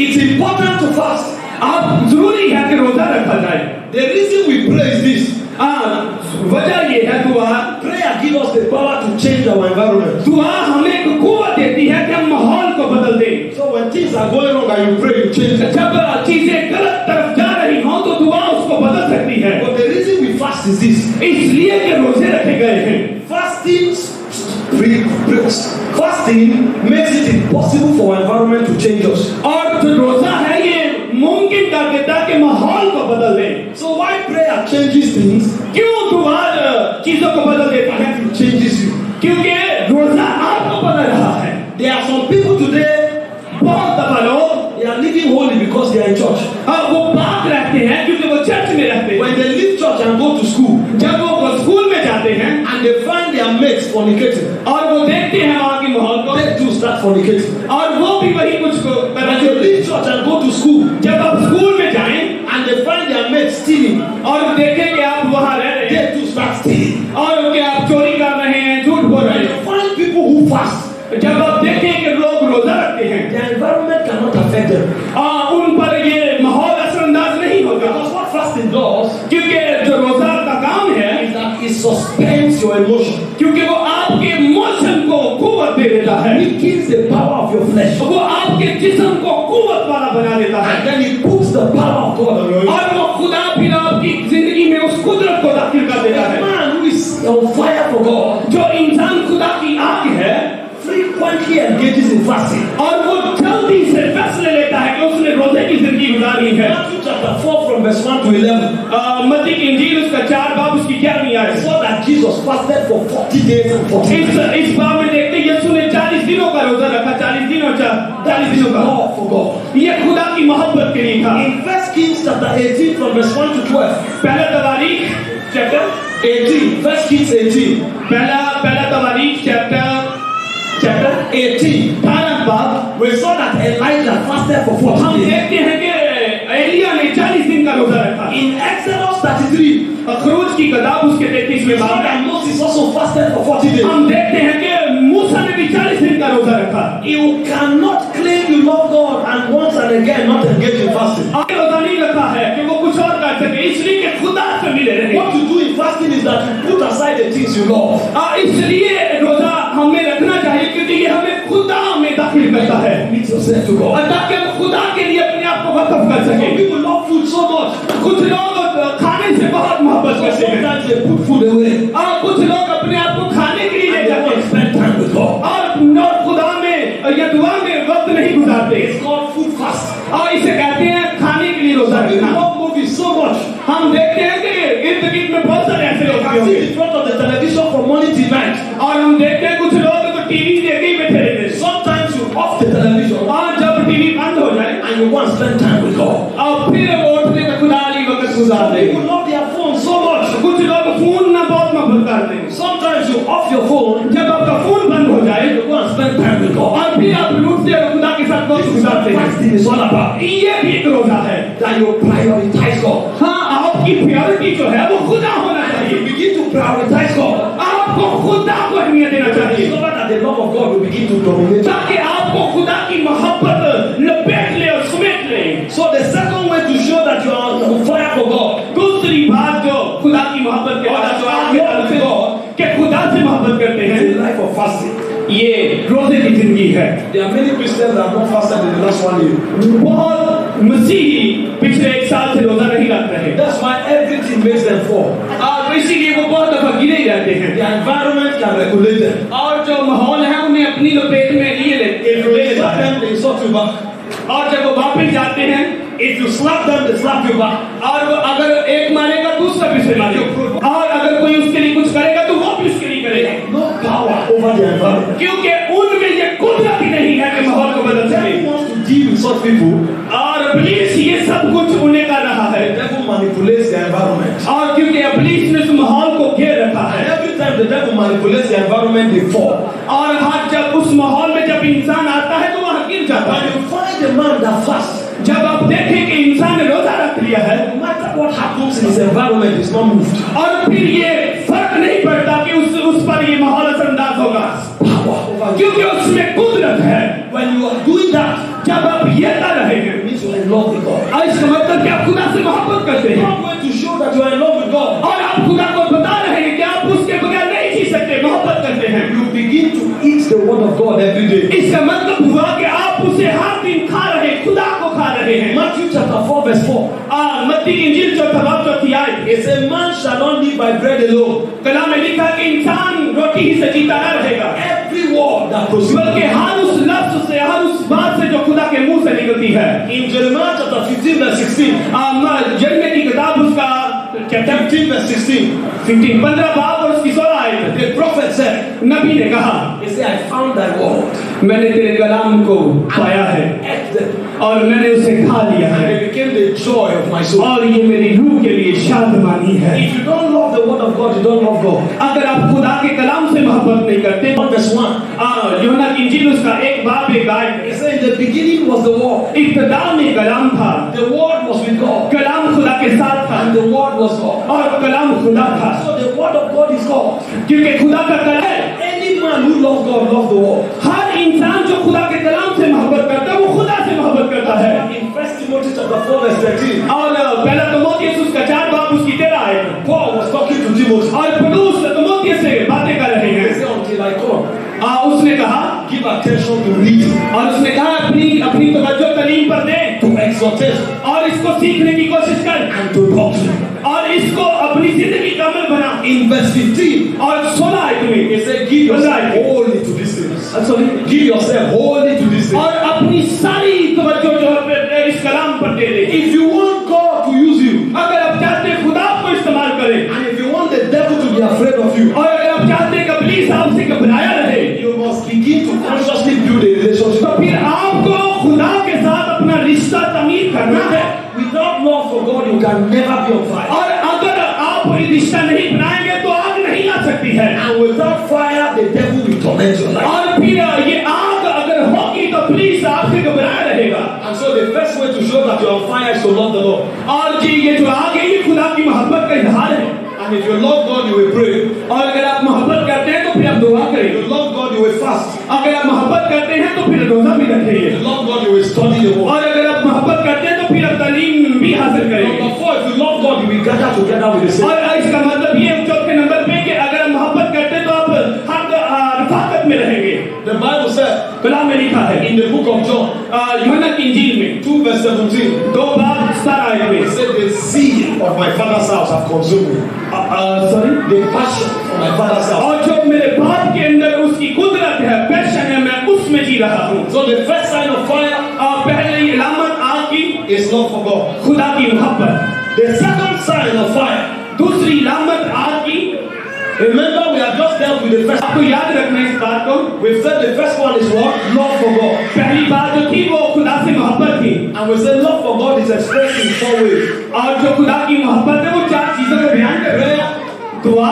It's important to fast. आप जरूरी है कि रोजा रखा जाए। The reason we pray is this. वजह ये है दुआ, Prayer gives us the power to change our environment. दुआ हमें कुव्वत देती है कि हम माहौल को बदल दें। So when things are going wrong and you pray, you change it. जब चीजें गलत तरफ जा रही हों तो दुआ उसको बदल सकती है। But the reason we fast is this. इसलिए कि रोजे रखे गए हैं। Fasting makes it impossible for our environment to change us. और जो रोजा है ये मुमकिन कर देता है कि माहौल को बदल दे। So why prayer changes things? क्यों दुआ चीजों को बदल देता है? It changes you. क्योंकि रोजा आपको बदल रहा है। There are some people today, बहुत दफा लोग they are living holy because they are in church. वो पाक रहते हैं क्योंकि वो चर्च में रहते हैं। When they leave church and go to school, जब वो स्कूल में जाते हैं and they find their mates fornicating, और वो देखते हैं वहाँ की माहौल को, they too start fornicating. और वो भी वही कुछ को करना When शुरू they करते leave church and go to school, हैं। जब आप स्कूल में जाएं and they find their mates stealing, और देखें कि आप वहाँ रह रहे they हैं too start stealing. और कि आप चोरी कर रहे हैं, झूठ बोल रहे When हैं, you find people who fast, जब आप देखें कि लोग रोजा रखते हैं, their environment cannot affect them. उन पर ये माहौल असरअंदाज नहीं होगा। Because what fasting does क्योंकि जो रोजा का काम है, is that it suspends your emotion. क्योंकि वो आपके इमोशन को कुव्वत दे देता है, It kills the power of your flesh. वो आपके जिस्म को कुव्वत वाला बना देता है, And then it puts the power of God on your life. और वो खुदा फिर आपकी जिंदगी में उस कुदरत को दाखिल कर देता A है। man who is on fire for God जो इंसान खुदा की आग है frequently engages in fasting. और वो जल्दी से फैसले लेता है कि उसने रोजे की जिंदगी गुजारनी है। Matthew chapter 4 from verse 1 to 11. मत्ती की इंजील उसका 4 बाब उसकी 11वीं आयत। We saw that Jesus fasted for 40 days and 40 nights. इस बाब में देखते हैं यीशु ने 40 दिनों का रोजा रखा, 40 दिन और That is the law for God. ये खुदा की मोहब्बत के लिए था। In 1 Kings chapter 18 from verse 1 to 12. पहला तवारीख चैप्टर 18. 1 Kings 18. पहला तवारीख चैप्टर 18. 18 बाब We saw that Elijah fasted for 40 हम days. देखते हैं कि एलिया ने 40 दिन का रोजा रखा। In Exodus 33, खरूज की किताब उसके 33वें we saw बाब में that Moses also fasted for 40 days. हम देखते हैं कि मूसा ने भी 40 दिन का रोजा रखा। You cannot claim you love God and once and again not engage in fasting. आपने रोजा नहीं रखा है कि वो कुछ और कर सके, इसलिए कि खुदा से मिले रहे। What you do in fasting is that you put aside the things you love. इसलिए रोजा हमें रखना चाहिए क्योंकि ये हमें खुदा में दाखिल करता है। Commit yourself to God. और ताकि हम खुदा के लिए अपने आप को वक्फ कर Some सकें। people love food so much. कुछ लोग खाने से बहुत मोहब्बत करते हैं Sometimes they put food away. और कुछ लोग अपने आप को खाने के लिए ले And they जाते want हैं to spend time with God. और खुदा में या दुआ में वक्त नहीं गुजारते। It's called food fast. और इसे कहते हैं खाने के लिए रोजा Some people रखना। love movies so much. हम देखते हैं कि इर्द गिर्द में बहुत सारे ऐसे They लोग can होंगे sit in front of the television from morning till night. और हम देखते हैं कुछ लोग तो टीवी देखे ही बैठे रहते हैं Sometimes you off the television और जब टीवी बंद हो जाए and you want to spend time with God. और फिर वो उठने का खुदा वाली वक्त गुजार देंगे। People love their phone so much. कुछ लोग फोन ना बहुत मोहब्बत करते हैं। Sometimes you off your phone जब आपका फोन बंद हो जाए and you want to spend time with God. और फिर आप उठते हैं खुदा के साथ वक्त गुजारते हैं। Fasting is all about ये भी एक रोजा है। that you prioritize God. हाँ, आपकी प्रायोरिटी जो है वो खुदा होना You चाहिए। begin to prioritize God. आपको खुदा को अहमियत देना चाहिए Discover that the love of God will begin to dominate. ताकि आपको खुदा की मोहब्बत लपेट ले और समेट ले। So the second way to show that you are on fire for God दूसरी बात जो खुदा की मोहब्बत के बाद जो आप में कि खुदा से मोहब्बत करते is हैं, a life of fasting. ये रोजे की जिंदगी है। There are many Christians that have not fasted in the last 1 year. बहुत मसीही पिछले 1 साल से रोजा नहीं रख रहे। That's why everything makes them fall. और इसीलिए वो बहुत दफा गिरे ही रहते हैं The environment can regulate them. और जो माहौल है उन्हें अपनी लपेट में लिए If you ले insult them, they insult you back. और जब वो वापस जाते हैं If you slap them, they slap you back. और वो अगर एक मारेगा दूसरा भी से मारेगा और अगर कोई उसके लिए कुछ करेगा तो वो भी उसके लिए करेगा No power over the environment. क्योंकि उनमें ये कुदरत ही नहीं है कि माहौल को बदल The सके devil wants to deal with such people. और इब्लीस ये सब कुछ उन्हें कर रहा है The devil manipulates the environment. और क्योंकि इब्लीस ने उस माहौल को घेर रखा And है every time the devil manipulates the environment, they fall. और हर जब उस माहौल में जब इंसान आता है तो वह गिर जाता When है। you find a man that fasts, जब आप देखें कि इंसान ने रोजा रख लिया है no matter what happens in his environment, he's not moved. और फिर ये फर्क नहीं पड़ता कि उस पर ये माहौल असरअंदाज होगा Power over you. क्योंकि उसमें कुदरत है। When you are doing that, जब आप ये कर रहे हैं it means you are in love with God. और इसका मतलब कि आप खुदा से मोहब्बत करते हैं One way to show that you are in love with God, और आप खुदा को बता रहे हैं कि आप उसके बगैर नहीं जी सकते, मोहब्बत करते हैं। you begin to eat the word of God every day. इसका मतलब हुआ कि आप उसे हर दिन खा रहे हैं, खुदा को खा रहे हैं। Matthew chapter 4 verse 4. मत्ती की इंजील चौथा बाब चौथी आयत, It says, man shall not live by bread alone. कलाम में लिखा कि इंसान रोटी ही से जीता न रहेगा Every word that proceeds. बल्कि हर उस लफ्ज से, हर उस बात से जो खुदा के मुंह से निकलती है। In Jeremiah chapter 15 verse 16. जन्मे की किताब उसका चैप्टर 15 verse 16. 15 बाब और उसकी 16 आयत, The prophet said, नबी ने कहा he said, I found thy word. मैंने तेरे कलाम को पाया है Ate them. और मैंने उसे खा लिया And है they became the joy of my soul. और ये मेरी रूह के लिए शादमानी है। If you don't love the word of God, you don't love God. अगर आप खुदा के कलाम से मोहब्बत नहीं करते, 1 verse 1. यूहन्ना की इंजील उसका 1 बाब 1 आयत, It said, in the beginning was the word. इब्तिदा में कलाम था, The word was with God. कलाम खुदा के साथ था And the word was God. और कलाम खुदा था। So the word of God is God. क्योंकि खुदा का कलाम है। Any man who loves God loves the word. हर इंसान जो खुदा के कलाम से मोहब्बत करता है वो खुदा से मोहब्बत करता है। In 1 Timothy chapter 4 verse 13, और पहला तिमोथेयुस उसका 4 बाब उसकी 13 आयत, Paul was talking to Timothy. और पौलुस तिमोथेयुस से बातें कर रहे He हैं। said, until I come, उसने कहा give attention to reading, और उसने कहा अपनी तवज्जो तालीम पर दे to exhortation, और इसको सीखने की कोशिश कर and to doctrine. और इसको अपनी जिंदगी का अमल बना। In verse 15, और 16 आयत में he said, give yourself wholly to these things. Give yourself wholly to these things. और अपनी सारी तवज्जो जो है इस कलाम पर दे दे। If you want God to use you, अगर आप चाहते हैं खुदा आपको इस्तेमाल करे and if you want the devil to be afraid of you, और अगर आप चाहते हैं कि इब्लीस आपसे घबराया रहे, you must begin to consciously build a relationship. तो फिर आपको खुदा के साथ अपना रिश्ता तमीर करना है। Without love for God, you can never be on fire. और अगर आप ये रिश्ता नहीं बनाएंगे तो आग नहीं आ सकती है। And without fire, the devil will torment your life. और फिर ये आग अगर होगी तो प्लीज आपसे घबराया रहेगा। And so the first way to show that you're on fire is to love the Lord. और जी ये जो आग है ये खुदा की मोहब्बत का इजहार है। And if you love God, you will pray. और अगर आप मोहब्बत करते हैं तो फिर आप दुआ If करेंगे। you love God, you will fast. अगर आप मोहब्बत करते हैं तो फिर रोजा भी रखेंगे। If you love God, you will study the word. और अगर आप मोहब्बत करते हैं तो फिर आप तालीम भी हासिल करेंगे। Number 4, if you love God, you will gather together with the saints. और इसका मतलब ये है चौथे नंबर पे कि अगर आप मोहब्बत करते हैं तो आप हर रफाकत में रहेंगे। The Bible said कलाम में लिखा है in the book of John, यूहन्ना की इंजील में 2 verse 17, 2:17 में it said, the zeal of my father's house have consumed me. Sorry The passion of my father's house. और जो मेरे बाप के अंदर उसकी कुदरत है, पैशन है, मैं उसमें जी रहा हूँ। So the first sign of fire पहली अलामत आग की is love for God. खुदा की मोहब्बत। The second sign of fire, दूसरी अलामत आग की, remember we have just dealt with the first. आपको याद रखना है इस बात को। We said the first one is what? Love for God. पहली बात जो थी वो खुदा से मोहब्बत थी। And we said love for God is expressed in 4 ways. और जो खुदा की मोहब्बत है वो 4 चीजों को बयान कर रहे हैं। दुआ,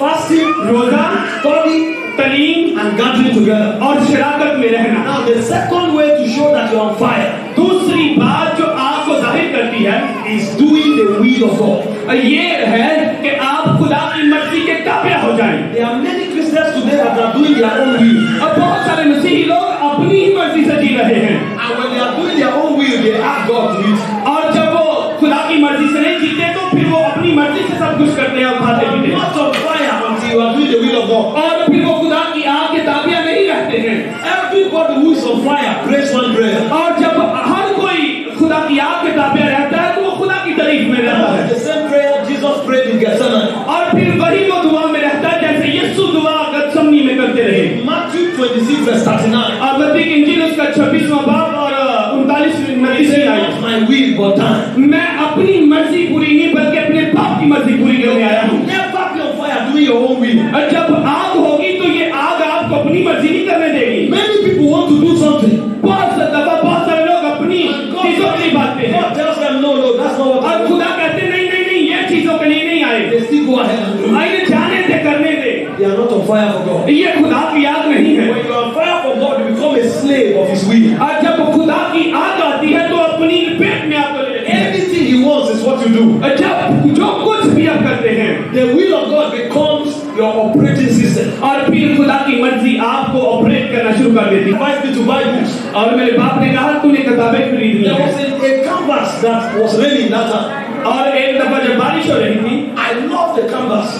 Fasting, रोजा, study, तालीम and gathering together. और शराकत में रहना। Now the second way to show that you're on fire दूसरी बात जो आपको जाहिर करती है is doing the will of God. ये है कि आप खुदा की मर्जी के ताबे हो जाएं। There are many Christians today that are doing their own will. अब बहुत सारे मसीही लोग अपनी ही मर्जी से जी रहे हैं। And when they are doing their own will, they ask God to it. और जब वो खुदा की मर्जी से नहीं जीते तो फिर वो अपनी मर्जी से सब कुछ करते हैं और खाते You पीते are हैं। not on fire until you are doing the will of God. और फिर वो खुदा की आग के ताबिया नहीं रहते हैं। Everybody who is on fire prays one prayer. और जब हर कोई खुदा की आग के ताबिया रहता है तो वो खुदा की तारीफ में रहता है। The same prayer Jesus prayed in Gethsemane. और फिर वही वो दुआ में रहता है जैसे यीशु दुआ गतसमनी में करते रहे। Matthew 26 verse 39. और मत्ती की इंजील उसका 26वां बाब और 39वीं आयत। Not my will but thine. मैं अपनी मर्जी पूरी नहीं बल्कि अपने बाप की मर्जी पूरी करने आया हूँ। Never be on fire doing your own will. और जब आग होगी तो ये आग आपको अपनी मर्जी नहीं करने देगी। Many people want to do something. बहुत सारे लोग अपनी चीजों के लिए बांटते हैं God tells them no, that's not what I और want. खुदा कहते नहीं ये चीजों के लिए नहीं आए। They still go ahead and do it. आइए जाने दे करने दे। They are not on fire for God. ये खुदा की आग नहीं है। When you are on fire for God, you become a slave of His will. और जब खुदा की आग आती है तो अपनी पेट में आपको ले लेती है। Anything He wants is what you do. और जब जो कुछ भी आप करते हैं The will of God becomes your operating system. और फिर खुदा की मर्जी आपको ऑपरेट करना शुरू कर देती है। Invite me to buy books. और मेरे बाप ने कहा तूने किताबें खरीदनी There है। was a canvas that was raining that time. और एक दफा जब बारिश हो रही थी I love the canvas.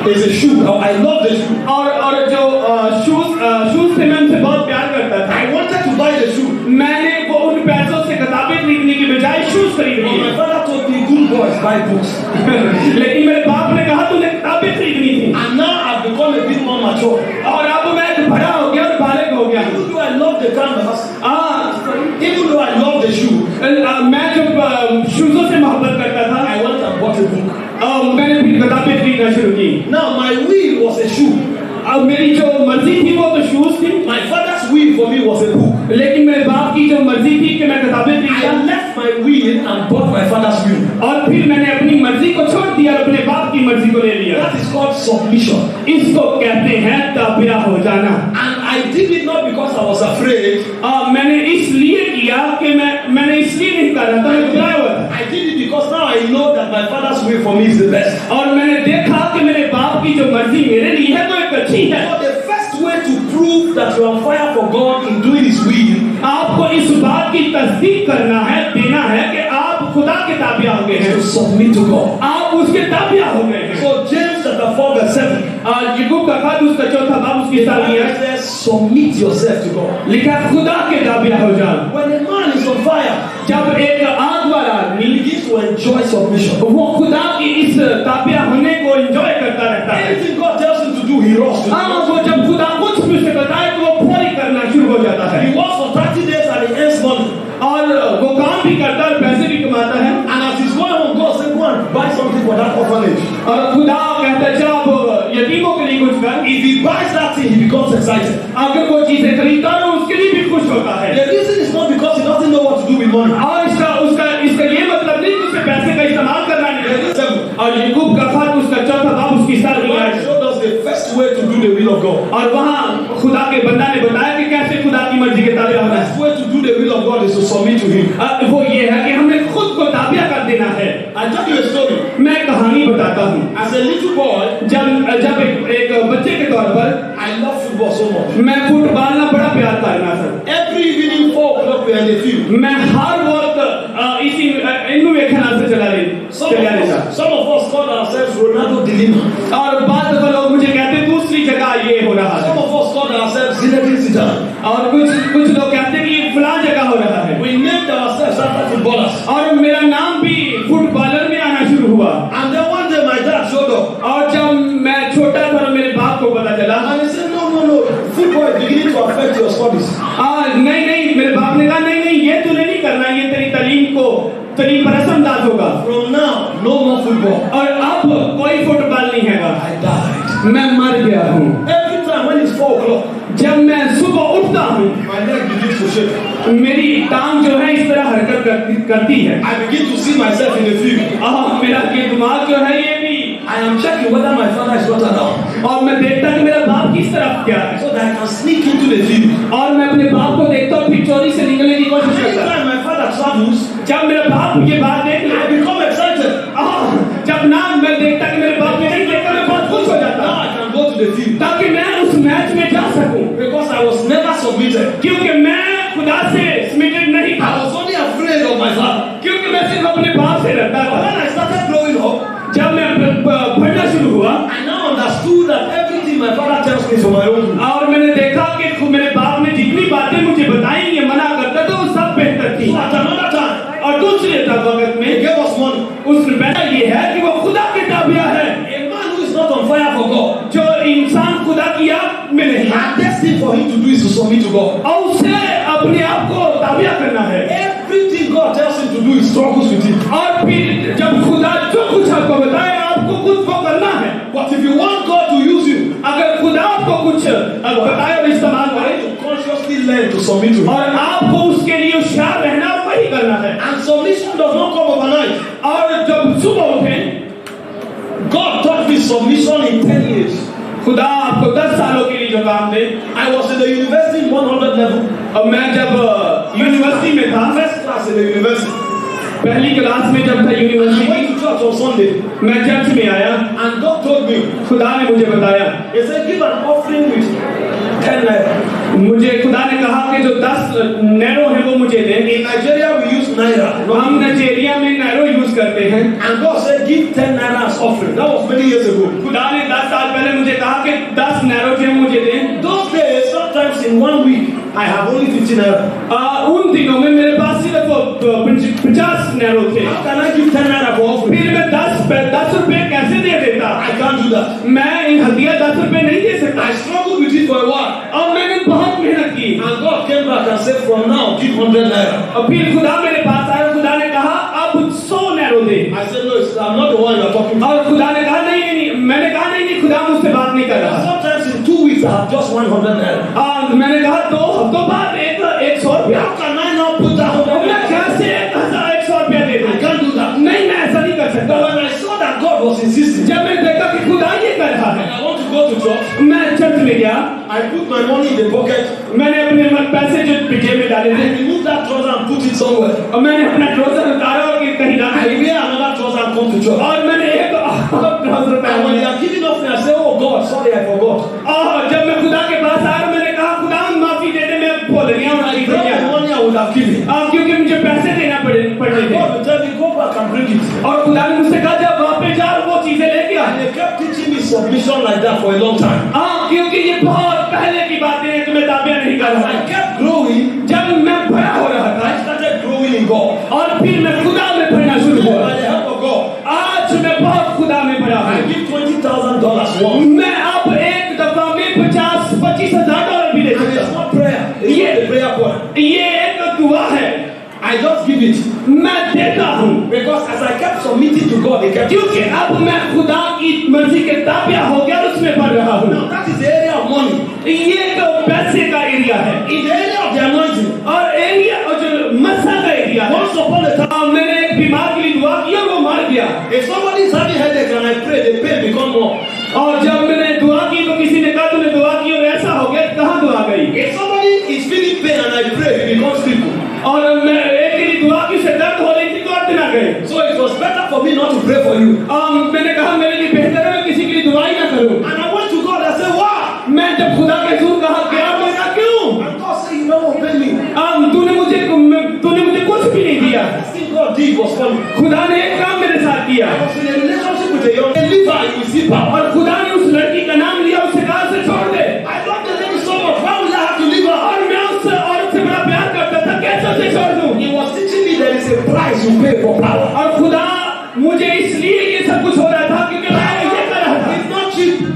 There's a shoe. I love the shoe. और जो शूज से मैं उनसे बहुत प्यार करता था। I wanted to buy the shoe. मैंने वो उन पैसों से किताबें खरीदने की बजाय शूज खरीद But my लिए। father told me, good boys buy books. लेकिन मेरे बाप ने कहा तूने किताबें खरीदनी थी। And now I've become a bit more mature. और अब मैं बड़ा हो गया और बालिग हो गया। Even though I love the canvas, even though I love the shoe, मैं जब शूजों से मोहब्बत करता था I went and bought a book. मैंने फिर किताबें खरीदना शुरू की। Now my will was a shoe. अब मेरी जो मर्जी थी वो तो शूज थी My father's will for me was a book. लेकिन मेरे बाप की जो मर्जी थी कि मैं किताबें खरीदा I left my will and bought my father's will. और फिर मैंने अपनी मर्जी को छोड़ दिया और अपने बाप की मर्जी को ले लिया। That is called submission. इसको कहते हैं ताबिया हो जाना। And I did it not because I was afraid. मैंने इसलिए किया कि मैंने इसलिए नहीं कर रहा था, मैं घबराया हुआ था। I did it because now I know that my father's will for me is the best. और मैंने देखा कि मेरे बाप की जो मर्जी मेरे लिए है वो एक अच्छी है। So the first way to prove that you are on fire for God in doing His will, आपको इस बात की तस्दीक करना है, देना है कि आप खुदा के ताबिया हो गए is हैं। to submit to God. आप उसके ताबिया हो गए हैं। So James chapter 4 verse 7. याकूब का खत उसका 4था बाब उसकी 7वीं It आयत says, submit yourself to God. लिखा खुदा के ताबिया हो जा। When a man is on fire, जब एक आग वाला आदमी he begins to enjoy submission. वो खुदा की इस ताबिया होने को एंजॉय करता रहता है। Anything God tells him to do, he rushes to do. वो जब खुदा कुछ भी उसे बताए तो वो फौरी करना शुरू हो जाता है। He works for 30 days and he earns money. और वो काम भी करता है और पैसे भी कमाता है। And as he's going home, God said, go and buy something for that orphanage. और खुदा कहता है चल आप यतीमों के लिए कुछ कर। If he buys that thing, he becomes excited. अगर वो चीजें money. और इसका ये मतलब नहीं कि उसे पैसे का इस्तेमाल करना नहीं है। और याकूब का खत उसका चौथा बाब उसकी 7 आयत Showed us the first way to do the will of God. और वहाँ खुदा के बंदा ने बताया कि कैसे खुदा की मर्जी के ताबे होना है। The way to do the will of God is to submit to Him. वो ये है कि हमें खुद को ताबिया कर देना है। I tell you a story. मैं कहानी बताता हूँ। As a little boy, जब एक बच्चे के तौर पर I love football so much. मैं फुटबॉल ना बड़ा प्यार करना था। Every evening 4 o'clock we are in the field. मैं हर वक्त इसी इन्हों में खाना से चला रही Some of us call ourselves Ronaldo Dilemma. और बाद में लोग मुझे कहते दूसरी जगह ये हो रहा है। Some of us call ourselves Zinedine Zidane. और कुछ लोग कहते हैं कि ये फलां जगह हो रहा है। We named ourselves after footballers. और मेरा नाम भी फुटबॉलर में आना शुरू हुआ। And then one day my dad showed up. और जब मैं छोटा था मेरे बाप को पता चला। And he said, no, football is beginning to affect your studies. नहीं, मेरे बाप ने कहा नहीं, ये तूने नहीं करना, ये तेरी तालीम पर असरअंदाज होगा। From now, no more football. और अब कोई फुटबॉल नहीं हैगा। I died. मैं मर गया हूँ। Every time when it's 4 o'clock, जब मैं सुबह उठता हूँ, my leg begins to shake. मेरी टांग जो है इस तरह हरकत करती है। I begin to see myself in the field. मेरा दिमाग जो है ये भी I am checking whether my father is not around. और मैं देखता कि मेरा बाप किस तरफ क्या है, So that I can sneak into the field. और मैं अपने बाप को देखता हूँ फिर चोरी से निकलने की कोशिश करता। Anytime my father travels, जब मेरा बाप ये बात देख ले, I become excited. जब ना मैं देखता कि मेरे बाप ने नहीं देखा, मैं बहुत खुश हो जाता। Now I can go to the field. ताकि मैं उस मैच में जा सकूं, Because I was never submitted. क्योंकि मैं खुदा से सबमिटेड नहीं था। I was only afraid of my father. क्योंकि मैं सिर्फ अपने बाप से डरता था। When I started growing up, जब मैं पढ़ना शुरू हुआ, I now understood that everything my father tells me is for my own good. और मैंने देखा कि मेरे बाप ने जितनी बातें मुझे बताई ये मना करता तो वो सब बेहतर थी। So at another time, और दूसरे वक्त में he gave us money. उसने पहला ये है कि वो खुदा के ताबिया है। A man who is not on fire for God, जो इंसान खुदा की आग में नहीं है, the best thing for him to do is to submit to God. और उसे अपने आप को ताबिया करना है। Everything God tells him to do, he struggles with it. और फिर जब खुदा जो कुछ आपको बताए आपको कुछ को करना है। But if you want God to use you, अगर खुदा आपको कुछ बताए और इस्तेमाल करे, you consciously learn to submit to Him. और आपको उसके लिए होशियार रहना और वही करना है। And submission does not come overnight. और जब सुबह उठे, God taught me submission in 10 years. खुदा आपको 10 सालों के लिए जो काम दे। I was in the university 100 level. और मैं जब यूनिवर्सिटी में था, First class in the university. पहली क्लास में जब था I university, went to church on Sunday. मैं चर्च में आया, And God told me, खुदा ने मुझे बताया, He said, give an offering with 10 naira. मुझे खुदा ने कहा कि जो 10 नैरो है वो मुझे दे। In Nigeria we use naira. हम नाइजीरिया में नैरो यूज करते हैं। And God said, give 10 naira as offering. That was many years ago. खुदा ने 10 साल पहले मुझे कहा कि 10 नैरो जो है मुझे दे। Those days, sometimes in 1 week, I have only 15 naira. उन दिनों में मेरे पास सिर्फ 50 नैरो थे। How can I give 10 naira for offering? फिर मैं 10 रुपए कैसे दे देता? I can't do that. मैं इन हदिया 10 रुपए नहीं दे सकता। I struggled with it for a while. और मैंने बहुत मेहनत की। And God came back and said, from now, give 100 naira. और फिर खुदा मेरे पास आया, खुदा ने कहा अब 100 narrow they. I said, no, I'm not the one you are talking to. और खुदा ने कहा नहीं, मैंने कहा नहीं, खुदा मुझसे बात नहीं कर रहा। Sometimes in 2 weeks, I have just 100 naira. मैंने कहा 2 हफ्तों बाद 100 रुपया। How can I now put that 100 मैं naira? कैसे 100 रुपया दे दूं? I can't do that. नहीं, मैं ऐसा नहीं कर सकता। But when I saw that God was insisting, जब मैंने देखा कि खुदा ये कर रहा है, I want to go to church, मैं चर्च में गया, I put my money in the pocket, मैंने अपने पैसे जो जेब में डाले थे, I remove that trouser and put it somewhere. और मैंने अपना ट्राउजर उतारा और कहीं रख I दिया, wear another trouser and come to church. और मैंने एक ट्राउजर And when पहना। they are giving off me, I say, oh God, sorry, I forgot. और जब मैं खुदा के पास आया, मैंने कहा खुदा माफी दे दे, मैं भूल गया हूँ, I got the money I would have given. क्योंकि मुझे पैसे देना पड़े And God will tell me, go back and bring it. और खुदा ने मुझसे कहा जब वापस जा वो चीजें लेके आ। And they kept teaching me submission like that for a long time. क्योंकि ये बहुत पहले की बातें हैं कि मैं ताबिया नहीं कर As रहा। I kept growing, जब मैं बड़ा हो रहा था, I started growing in God. और फिर मैं खुदा में पढ़ना शुरू हुआ। By the help of God, आज मैं बहुत खुदा में पढ़ा I हूँ। give $20,000 once. मैं अब एक दफा में 50-25 हजार डॉलर भी दे And सकता it's हूँ। not prayer. It's Yeah. not the prayer point. ये एक दुआ है, I just give it. मैं देता हूँ। Because as I kept submitting to God, they kept क्योंकि अब मैं खुदा की मर्जी के ताबिया हो गया और उसमें पढ़ रहा हूँ। Now that is the area of money. ये तो पैसे का एरिया है, In the area of the anointing, और एरिया और जो मसा का area somebody's having headache and I pray, the pain become more. और जब मैंने दुआ की तो किसी ने कहा तूने दुआ की और ऐसा हो गया, कहाँ दुआ गई? If somebody is feeling pain and I pray, he becomes crippled. और मैं एक के लिए दुआ की से दर्द हो रही थी तो अर्थ ना गए। So it was better for me not to pray for you. मैंने कहा मेरे लिए बेहतर है मैं किसी के लिए दुआ ही ना करूं। And I went to God and said, why? मैं जब खुदा के हुजूर कहा क्या मैं कहा क्यों? And God said, you don't obey me. तूने मुझे कुछ भी नहीं दिया। The thing God did was funny. खुदा ने एक काम मेरे साथ किया। I was in a relationship with a young believer in Zipa. और खुदा ने उस लड़की का नाम लिया, उसे कहा से छोड़ दे। I love the lady so much. Why would I have to leave her? और मैं उस औरत से बड़ा प्यार करता था, कैसे उसे छोड़ दूं? He was teaching me there is a price you pay for power. और खुदा मुझे इसलिए ये सब कुछ हो रहा था क्योंकि मैं ये कर रहा था। It's not cheap.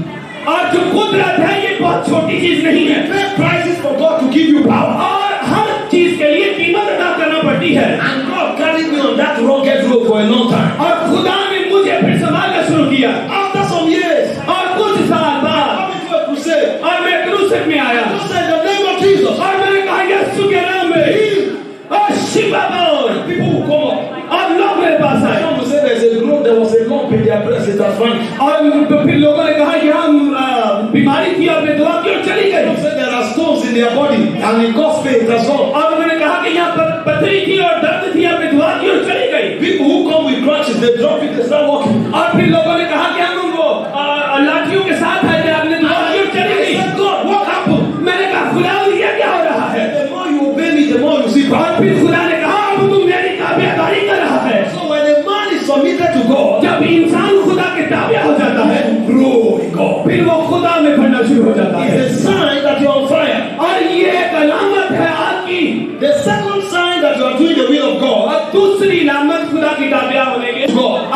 और जो कुदरत है ये बहुत छोटी चीज नहीं है। Pay prices for God to give you power. और हर चीज के लिए कीमत अदा करना पड़ती है। And God carried me on that rugged road for a long time. और खुदा ने मुझे फिर संभालना शुरू किया। After some years, और कुछ साल बाद I went to a crusade. और मैं क्रूसेड में आया। I said, in the name of Jesus. और मैंने कहा यीशु के नाम में और शिफा बोल। People will come up. और लोग मेरे पास आए। Some will say there was a lump in their breast, it has vanished. और फिर लोगों ने कहा यहाँ बीमारी थी, आपने दुआ की और चली गई। Some say there are stones in their body and it caused pain, it has gone. और उन्होंने कहा कि यहाँ पथरी थी और दर्द थी, आपने दुआ की और चली गई। People who come with crutches, they drop it, they start walking. और फिर लोगों ने कहा कि हम वो लाठियों के साथ आए थे, आपने दुआ की और चली गई। I said, God, what happened? मैंने कहा खुदा ये क्या हो रहा है? The more you obey me, the more you see power. और फिर खुदा ने कहा अब तू मेरी ताबेदारी कर रहा है। So when a man is submitted to God, जब इंसान खुदा के ताबे हो जाता है, grow in God. फिर वो खुदा में बढ़ना शुरू हो जाता है। It's a sign that you are on fire. और ये एक अलामत है आपकी। The second sign that you are doing the will of God और दूसरी अलामत खुदा की ताबे होने की,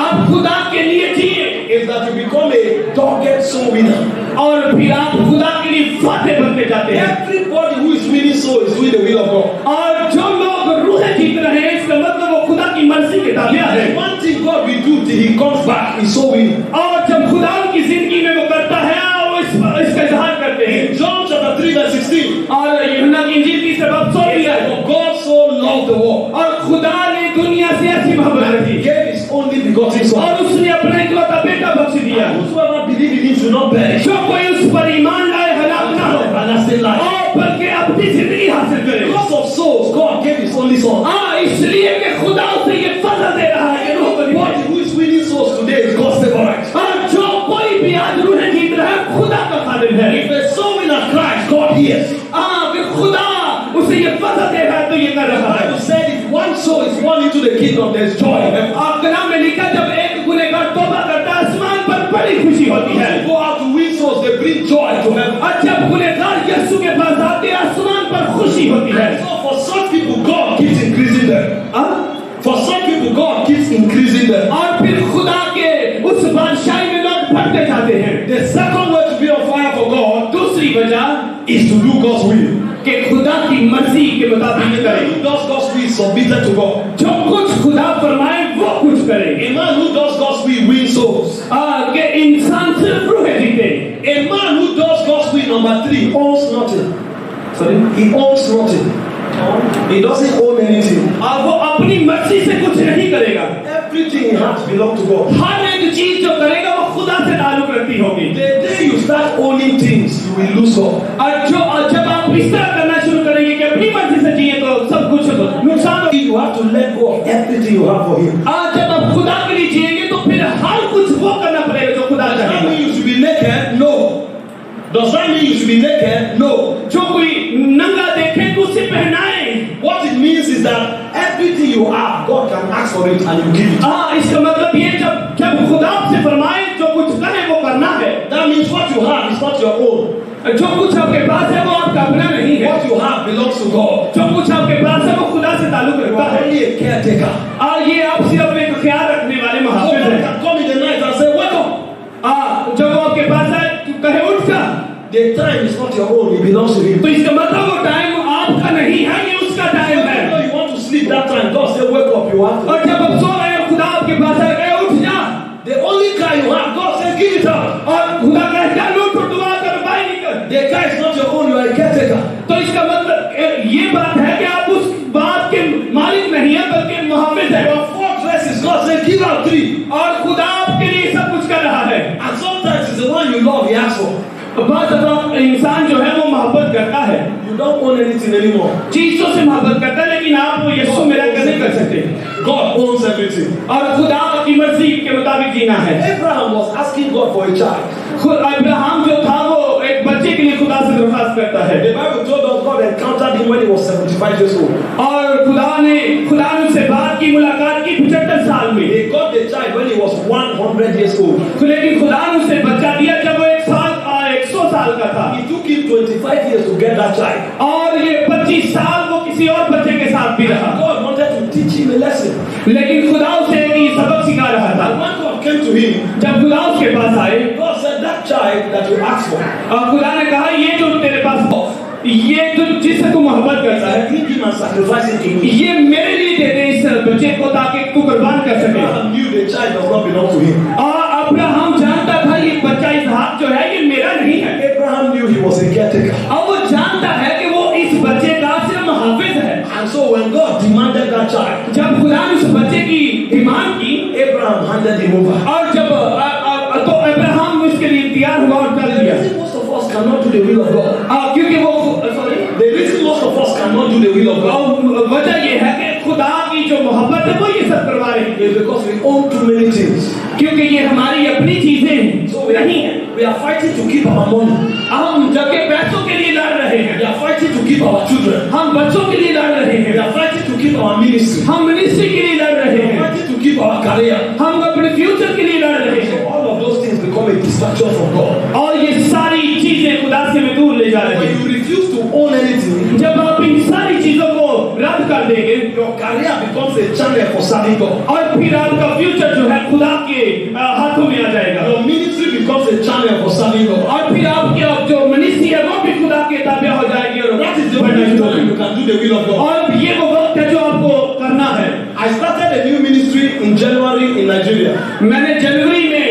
आप खुदा के लिए जिए, is that you become a dogged soul winner. और फिर आप खुदा के लिए फातेह बनते जाते हैं। Everybody who is winning soul is doing the will of God. और जो लोग रूहें जीत रहे हैं, इसका मतलब वो खुदा की मर्जी के ताबे हैं। One thing God will do till He comes back is soul winning. और जब खुदा की जिंदगी में वो करता है, वो इसका इजहार करते हैं। In John chapter 3 verse 16, और यूहन्ना की इंजील की सबब 16 है। for God so loved the world, और खुदा ने दुनिया से ऐसी मोहब्बत He रखी gave His only begotten Son. और उसने अपना इकलौता बेटा बख्श दिया। Whosoever believe in Him should not perish, जो कोई उस पर ईमान लाए हलाक ना हो, everlasting life. और बल्कि अपनी जिंदगी हासिल करे। Because of souls, God gave His only Son. इसलिए कि खुदा उसे ये फजल दे रहा है कि रूह को Everybody who is winning souls today is God's favorite. और जो कोई भी आज रूहें जीत रहा है, खुदा का खादिम है। If a soul winner cries, God hears. कि खुदा उसे ये फजल दे रहा है तो ये कर रहा है। Bible said if one soul is born into the kingdom, there is joy in heaven. और कलाम में लिखा जब एक गुनहगार तौबा करता है, आसमान पर बड़ी खुशी होती है। Go out to win souls, they bring joy to heaven. और जब गुनहगार यीशु के पास आते हैं, आसमान पर खुशी होती है। So for some people, God keeps increasing them. For some people, God keeps increasing them. और फिर खुदा के उस बादशाही में लोग बढ़ते जाते हैं। The second way to be on fire for God दूसरी वजह is to do God's will. कि खुदा की मर्जी के मुताबिक करें। Who does God's will is submitted to God. जो कुछ खुदा फरमाए वो कुछ करे। A man who does God's will wins souls. कि इंसान सिर्फ रूहें जीते। A man who does God's will, number 3, owns nothing. Sorry, he owns nothing. He doesn't own anything. और वो अपनी मर्जी से कुछ नहीं करेगा। Everything he has belongs to God. हर एक चीज जो करेगा वो खुदा से ताल्लुक रखती होगी। The day you start owning things, you will lose God. और जब आप इस तरह करना शुरू करेंगे कि अपनी मर्जी से जिए तो सब कुछ नुकसान होगा। You have to let go of everything you have for Him. आज जब आप खुदा के लिए जिएंगे तो फिर हर कुछ वो करना पड़ेगा जो खुदा Does that चाहेगा। mean you should be naked? No. Does that mean you should be naked? No. जो कोई नंगा देखे तो उसे पहनाए। What it means is that everything you have, God can ask for it and you give it. इसका मतलब ये जब खुदा आपसे फरमाए जो कुछ कहे वो करना है। That means what you have is not your own. जो कुछ आपके पास है वो आपका अपना नहीं है। What you have belongs to God. जो कुछ आपके पास है वो खुदा से ताल्लुक You रखता are है। only a caretaker. और ये आप सिर्फ एक ख्याल रखने वाले So मुहाफिज God हैं। can come in the night and say, wake up. जब वो आपके पास आए तो कहे उठ जा। The time is not your own, it belongs to Him. तो इसका मतलब वो टाइम आपका नहीं है, ये उसका टाइम है। When you want to sleep that time, God said, wake up, you have to. और जब आप सो रहे हैं खुदा आपके पास आए कहे उठ जा। The only car you have, God said, give it up. और खुदा कहे जा लूट और दुआ कर बाहर निकल। The car is not your own, you are a caretaker. तो इसका मतलब ये बात है कि आप उस बात के मालिक नहीं है बल्कि मुहाफिज है। Your fortresses, God said, give out 3. और खुदा आपके asks for. बस अब इंसान जो है वो मोहब्बत करता है, You don't own anything anymore. चीजों से मोहब्बत करता है, लेकिन आप वो यीशु मेरा नहीं कर सकते। God owns everything. और खुदा की मर्जी के मुताबिक जीना है। Abraham was asking God for a child. Abraham जो था वो एक बच्चे के लिए खुदा से दरख्वास्त करता है। The Bible told us God encountered him when he was 75 years old. और खुदा ने उससे बात की, मुलाकात की 75 साल में। He got the child when he was 100 years old. लेकिन खुदा ने उसे बच्चा दिया जब वो 100 साल का था। It took him 25 years to get that child. और ये 25 साल वो किसी और बच्चे के साथ भी रहा। God wanted to teach him a lesson. लेकिन खुदा उसे एक सबक सिखा रहा था। And when God came to him, जब खुदा उसके पास आए, God said, that child that you asked for, और खुदा ने कहा ये जो तेरे पास, ये जो जिससे तू मोहब्बत करता है, bring him and sacrifice him to me. ये मेरे लिए दे दे इस बच्चे को ताकि तू कुर्बान कर सके। Abraham knew the child does not belong to him. और अब्राहम जानता था ये बच्चा इसहाक जो है ये मेरा नहीं है। Abraham knew he was a caretaker. और वो जानता है कि वो इस बच्चे का सिर्फ मुहाफिज है। And so when God demanded that child, जब खुदा ने उस बच्चे की डिमांड की, Abraham handed him over. और जब तो अब्राहम उसके लिए तैयार हुआ और कर दिया। Most of us cannot do the will of God. क्योंकि वो The reason most of us cannot do the will of God वजह ये है कि खुदा की जो मोहब्बत है वो ये सब करवा रही है, is because we own too many things. क्योंकि ये हमारी अपनी चीजें हैं। So we are fighting to keep our money. हम जबकि पैसों के लिए लड़ रहे हैं, We are fighting to keep our children. हम बच्चों के लिए लड़ रहे We हैं, are fighting to keep our ministry. हम मिनिस्ट्री के लिए लड़ रहे We are हैं, fighting to keep our career. हम अपने फ्यूचर के लिए लड़ रहे हैं। All of those things become a distraction from God. और ये सारी चीजें खुदा से हमें दूर ले जा रही When हैं। you refuse to own anything, जब आप इन सारी चीजों को रद्द कर देंगे, your career becomes a channel for serving God. और फिर आपका फ्यूचर जो है खुदा के हाथों में आ जाएगा, Your ministry becomes a channel for serving God. और फिर आपकी जो मिनिस्ट्री है वो भी खुदा के ताबे हो जाएगी। और That is the only time you can do the will of God. और ये वो वक्त है जो आपको करना है। I started a new ministry in January in Nigeria. मैंने जनवरी में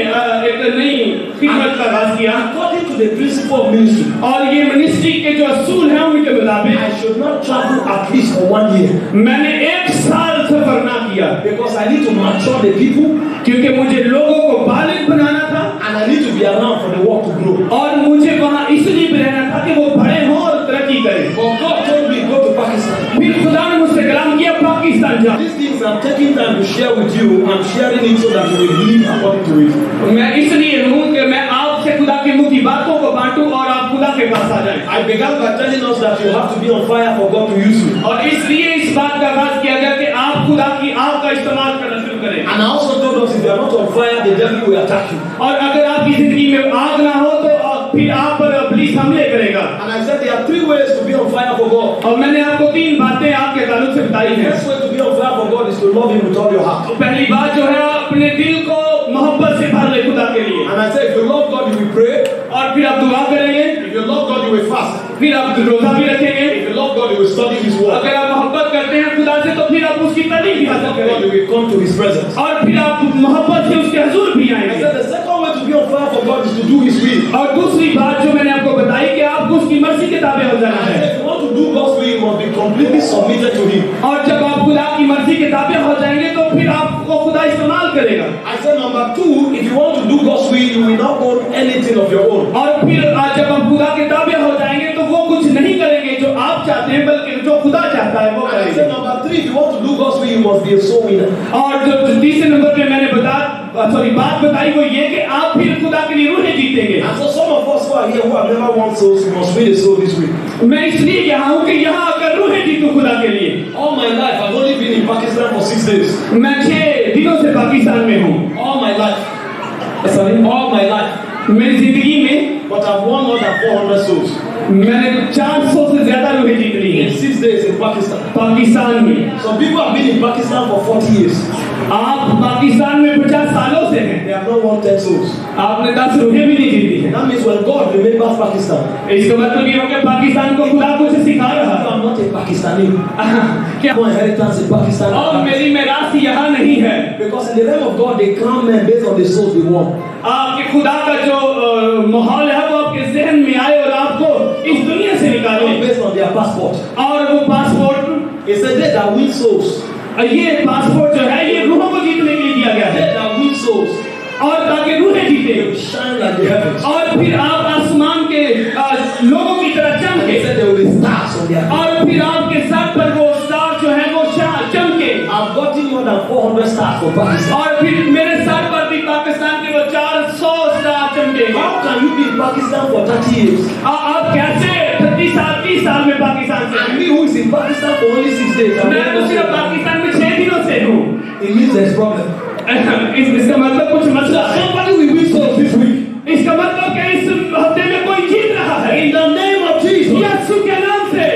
एक नई खिदमत का आगाज किया, According to the principle of ministry, और ये मिनिस्ट्री के जो असूल हैं उनके मुताबिक I should not travel at least for 1 year मैंने 1 साल सफर ना किया, because I need to mature the people क्योंकि मुझे लोगों को बालिग बनाना था and I need to be around for the work to grow. और मुझे वहाँ इसलिए भी रहना था कि वो बड़े हों और तरक्की करें। But God told me go to Pakistan. फिर खुदा ने मुझसे कलाम किया पाकिस्तान जा। These things I'm taking time to share with you. I'm sharing it so that you will live according to it. मैं इसलिए हूँ कि मैं आपसे खुदा के मुंह की बातों को बांटूं और आप खुदा के पास आ जाएं। I began by telling us that you have to be on fire for God to use you. और इसलिए इस बात का आगाज किया गया कि आप खुदा की आग का इस्तेमाल करना शुरू करें। And I also told us if you are not on fire, the devil will attack you. और अगर आपकी जिंदगी में आग ना हो तो फिर आप पर पुलिस हमले करेगा। And I said there are 3 ways to be on fire for God. और मैंने आपको 3 बातें आपके ताल्लुक से बताई The हैं। first way to be on fire for God is to love Him with all your heart. पहली बात जो है अपने दिल को मोहब्बत से भर ले खुदा के लिए, And I said if you love God, you will pray. और फिर आप दुआ करेंगे, If you love God, you will fast. फिर आप रोजा भी रखेंगे। If you love God, you will study His word. अगर आप मोहब्बत करते हैं खुदा से तो फिर आप उसकी तारीफ भी हासिल God, करेंगे you will come to His presence. और फिर आप मोहब्बत से उसके हुजूर भी I आएंगे। said the second way to be on fire for God is to do His will. और दूसरी बात जो मैंने आपको बताई कि आपको उसकी मर्जी के ताबे हो जाना I है, said if you want to do God's will, you must be completely submitted to Him. और जब आप खुदा की मर्जी के ताबे हो जाएंगे तो फिर आपको खुदा इस्तेमाल करेगा। I said number 2, if you want to do God's will, you will not own anything of your own. और फिर जब आप खुदा के ताबे हो जाएंगे तो वो कुछ नहीं करेंगे जो आप चाहते हैं, बल्कि जो खुदा चाहता है वो And I करेंगे। said number 3, if you want to do God's will, you must be a soul winner. और जो तीसरे नंबर पे मैंने बात बताई वो ये कि आप फिर खुदा के लिए रूहें जीतेंगे। And so some of us who are here who have never won souls, you must win a soul this week. मैं इसलिए यहाँ हूँ कि यहाँ आकर रूहें जीतूं खुदा के लिए। All my life, I've only been in Pakistan for 6 days. मैं 6 दिनों से पाकिस्तान में हूँ। All my life. All my life. मेरी जिंदगी में But I've won more than 400 souls. मैंने 400 से ज्यादा रूहें जीत ली In हैं 6 days in Pakistan. पाकिस्तान में। Some people have been in Pakistan for 40 years. आप पाकिस्तान में 50 सालों से हैं, They have not won 10 souls. आपने 10 रूहें भी नहीं जीती हैं। That means when God remembers Pakistan, इसका मतलब ये हो कि पाकिस्तान को खुदा कुछ सिखा रहा है। I'm not a Pakistani. क्या No inheritance in Pakistan. और मेरी मेरास यहाँ नहीं है, Because in the realm of God, they crown men based on the souls they won. आपके खुदा का जो माहौल है वो आपके जहन में आए और आपको इस दुनिया से निकाले, Not based on their passport. और वो passport, It's a day that win souls. ये पासपोर्ट जो है ये रूहों को जीतने के लिए दिया गया A है। day that win souls. और ताकि रूहें जीते they will shine like the heavens. और फिर आप आसमान के लोगों की तरह He चमके said there will be stars on their head. और फिर आपके सर पर वो स्टार जो है वो चमके I've gotten more than 400 stars for Pakistan. और फिर मेरे सर पर भी पाकिस्तान के वो 400 स्टार चमके। How can you be in Pakistan for 30 years? आप कैसे 30 साल में पाकिस्तान से? And me who is in Pakistan for only 6 days. मैं तो सिर्फ पाकिस्तान में 6 दिनों से हूँ। It means there's problem. इसका मतलब कुछ मसला है। Somebody will win souls this week. इसका मतलब कि इस हफ्ते में कोई जीत रहा है। In the name of Jesus. यीशु के नाम से।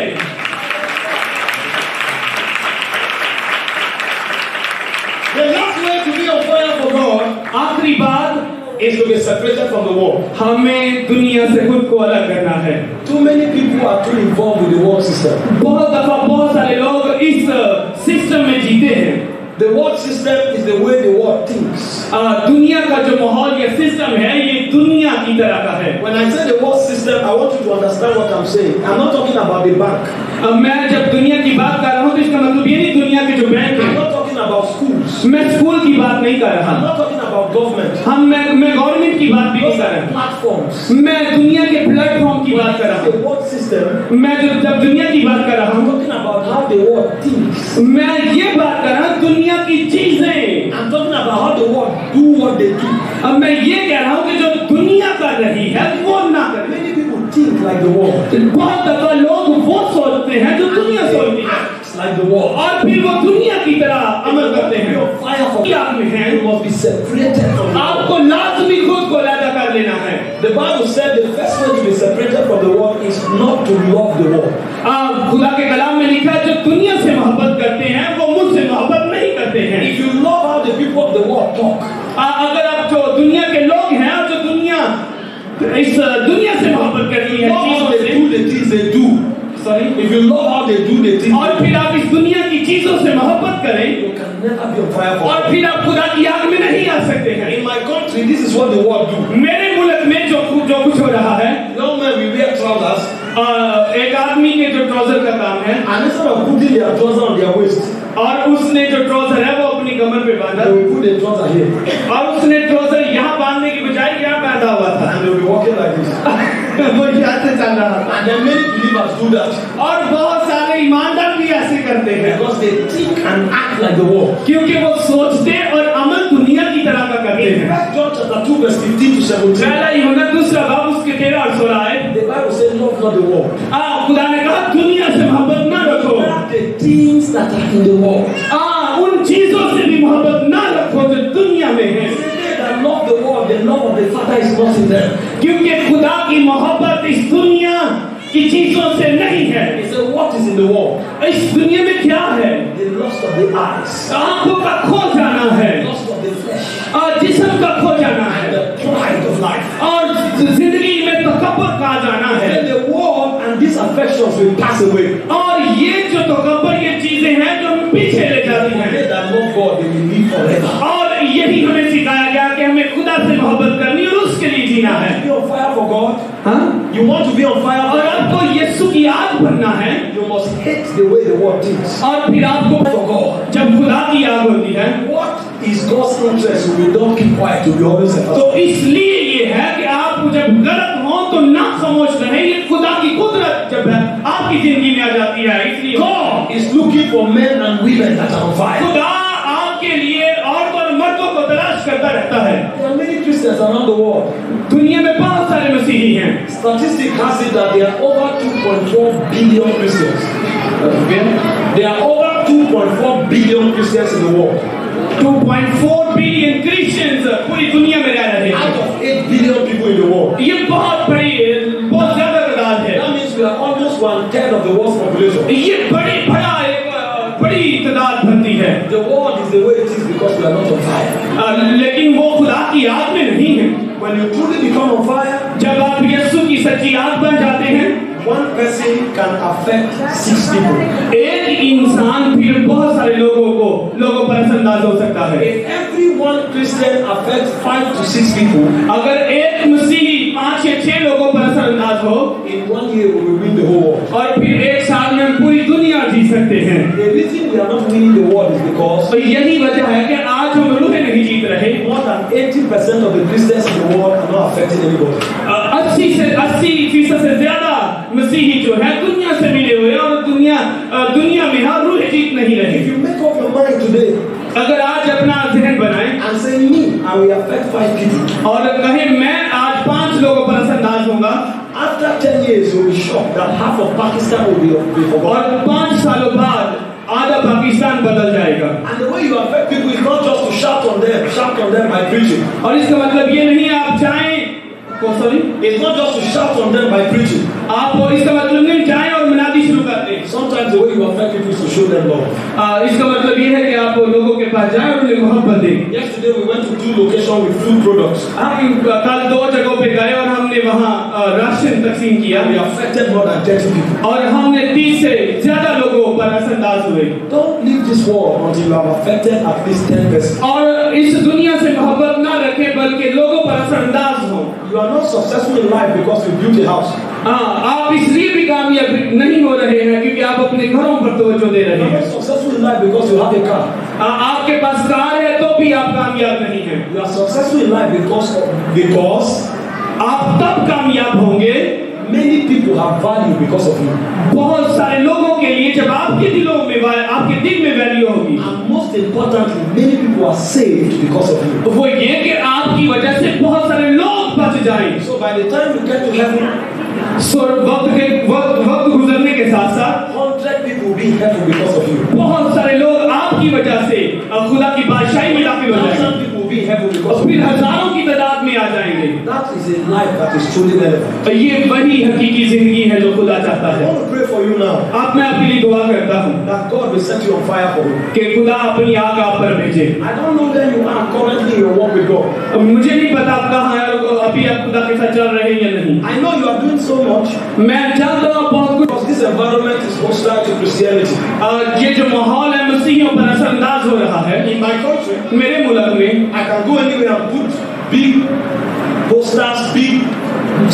The last way to be on fire for God आखिरी बात is to be separated from the world. हमें दुनिया से खुद को अलग करना है। Too many people are too involved with the world system. बहुत दफा बहुत सारे लोग इस सिस्टम में जीते हैं। The world system is the way the world thinks. दुनिया का जो माहौल या सिस्टम है ये दुनिया की तरह का है। When I say the world system, I want you to understand what I'm saying. I'm not talking about the bank. मैं जब दुनिया की बात कर रहा हूँ तो इसका मतलब ये नहीं दुनिया के जो बैंक I'm है। not talking about schools. मैं स्कूल की बात नहीं कर रहा। I'm not talking about government. मैं गवर्नमेंट की बात भी नहीं Those कर are रहा। platforms. मैं दुनिया के प्लेटफॉर्म की बात कर रहा The हूँ। world system, मैं जब दुनिया की बात कर रहा I'm हूँ talking about how the world thinks. मैं ये बात कर रहा हूँ दुनिया की चीजें। I'm talking about how the world do what they do. अब मैं ये कह रहा हूँ कि जो दुनिया कर रही है वो ना करे। Many people think like the world. बहुत दफा लोग वो सोचते हैं जो दुनिया सोचती है Act like the world. और फिर वो दुनिया की तरह अमल करते हैं। Be on fire for क्या आप में हैं? You must be separated from the world. आपको लाजमी खुद को अलग कर लेना है। The Bible said the first way to be separated from the world is not to love the world. खुदा के कलाम में लिखा है जो दुनिया से मोहब्बत करते हैं वो मुझसे मोहब्बत नहीं करते हैं। If you love how the people of the world talk, अगर आप जो दुनिया के लोग हैं और जो दुनिया इस दुनिया से मोहब्बत करती है love how चीजों they से, do the things they do. Sorry, If you love how they do the things, और फिर आप इस दुनिया की चीजों से मोहब्बत करें you can never be on fire for और God. फिर आप खुदा की आग में नहीं आ सकते हैं। In my country, this is what the world do. मेरे मुल्क में जो कुछ हो रहा है, Young men will wear trousers, एक आदमी के जो ट्राउजर का काम है and instead of putting their trouser on their waist, और उसने जो ट्राउजर है वो अपनी कमर पे बांधा they will put the trouser here, और उसने ट्राउजर यहाँ बांधने की बजाय यहाँ बांधा हुआ था। and they will be walking like this. वो यहाँ से चल रहा था And then many believers do that और बहुत सारे ईमानदार भी ऐसे करते हैं because they think and act like the world. क्योंकि वो सोचते और अमल दुनिया की तरह का करते In हैं। 1 John chapter 2 verse 15 to 17, पहला यूहन्ना दूसरा बाब उसके 13 और 16 है। the Bible says love not the world. खुदा ने कहा दुनिया से मोहब्बत ना रखो। Love the things that are in the world. उन चीजों से भी मोहब्बत ना रखो जो दुनिया में है, They that love the world, the love of the Father is not in them. क्योंकि खुदा की मोहब्बत इस दुनिया की चीजों से नहीं है। He said, what is in the world? इस दुनिया में क्या है? The lust of the eyes, आंखों का खो जाना है the lust of the flesh, और जिस्म का खो जाना है and the pride of life. और जिंदगी में तकब्बुर का आ जाना है। Then the world and these affections will pass away. और ये जो तकब्बुर ये चीजें हैं जो पीछे ले जाती हैं They that love God, they will live forever. और यही हमें सिखाया गया कि हमें खुदा से मोहब्बत करनी और उसके लिए जीना है। Be on fire for God. हाँ? You want to be on fire for और God? आपको यीशु की आग भरना है You must hate the way the world thinks. और फिर आपको For God. जब खुदा की आग होती है What is God's interest? We don't keep quiet. To be honest. तो इसलिए ये है कि आप जब गलत हो तो ना खामोश रहें। ये खुदा की कुदरत जब है आपकी जिंदगी में आ जाती है, इसलिए God is looking for men and women that are on fire. खुदा आपके लिए औरतों और मर्दों को तलाश करता रहता है। There are many Christians around the world. दुनिया में बहुत सारे मसीही हैं। Statistics has it that there are over 2.4 billion Christians. There are over 2.4 billion Christians in the world. 2.4 billion Christians पूरी दुनिया में रह रहे हैं। Out of 8 billion people in the world. ये बहुत ज्यादा तादाद है। That means we are almost 1/3 of the world's population. ये बड़ी तादाद बनती है। The world is the way it is because we are not on fire. लेकिन वो खुदा की आग में नहीं है। When you truly become on fire, जब आप यीशु की सच्ची आग बन जाते हैं, one person can affect 6 people. एक इंसान फिर बहुत सारे लोगों पर असरअंदाज हो सकता है। If every one Christian affects 5 to 6 people, अगर एक मसीही 5 या 6 लोगों पर असरअंदाज हो in 1 year we will win the whole world. और फिर एक साल में हम पूरी दुनिया जीत सकते हैं। The reason we are not winning the world is because तो यही वजह है कि आज आज हम रूह नहीं जीत रहे। More than 80% of the Christians in the world are not affecting anybody. 80% से ज्यादा मसीही जो है दुनिया से मिले हुए और दुनिया में हर रूह जीत नहीं रहे। If you make up your mind today अगर आज अपना जहन बनाए and say me, I will affect 5 people. और कहे मैं आज 5 लोगों पर असरअंदाज होगा, After 10 years, you will be shocked that half of Pakistan will be forgotten. और 5 सालों बाद आधा पाकिस्तान बदल जाएगा। And the way you affect people is not just to shout on them by preaching. और इसका मतलब ये नहीं आप जाएं, It's not just to shout on them by preaching. आप इसका मतलब नहीं जाएं और मुनादी शुरू कर दें। Sometimes the way you affect people is to show them love. इसका मतलब ये है कि आप लोगों के पास जाएं और उन्हें मोहब्बत दें। Yesterday we went to 2 locations with food products. हम कल 2 जगहों पे गए और हमने वहाँ राशन तकसीम किया। We affected more than 30 people. और हमने 30 से ज्यादा लोगों पर असरअंदाज हुए। Don't leave this world until you have affected at least 10 persons. और इस दुनिया से मोहब्बत ना रखें बल्कि लोगों पर असरअंदाज हों। You are not successful in life because you built a house. आप इसलिए भी कामयाब नहीं हो रहे हैं क्योंकि आप अपने घरों पर तवज्जो दे रहे You are हैं। not successful in life because you have a car. आपके पास कार है तो भी आप कामयाब नहीं हैं। You are successful in life because आप तब कामयाब होंगे many people have value because of you. बहुत सारे लोगों के लिए जब आपके दिल में वैल्यू होगी। And most importantली, many people are saved because of you. वो ये कि आपकी वजह से बहुत सारे लोग बच जाएं। So by the time you get to heaven, वक्त गुजरने के साथ साथ 100 people will be in heaven because of you. बहुत सारे लोग आपकी वजह से खुदा की बादशाही में दाखिल हो जाएंगे। 1,000 people will be in heaven because और of you. फिर हजारों की तादाद में आ जाएंगे। That is a life that is truly relevant. ये वही हकीकी जिंदगी है जो खुदा चाहता I है। want to pray for you now आप मैं आपके लिए दुआ करता हूँ that God will set you on fire for Him. कि खुदा अपनी आग आप पर भेजे। I don't know where you are currently in your walk with God. मुझे नहीं पता आप कहाँ हैं और अभी आप खुदा के साथ चल रहे हैं या नहीं। I know you are doing so much मैं जानता हूँ बहुत कुछ। because this environment is hostile to Christianity. ये जो माहौल है मसीहियों पर असरअंदाज हो रहा है। In my country, मेरे मुल्क में I can go anywhere and put big posters, big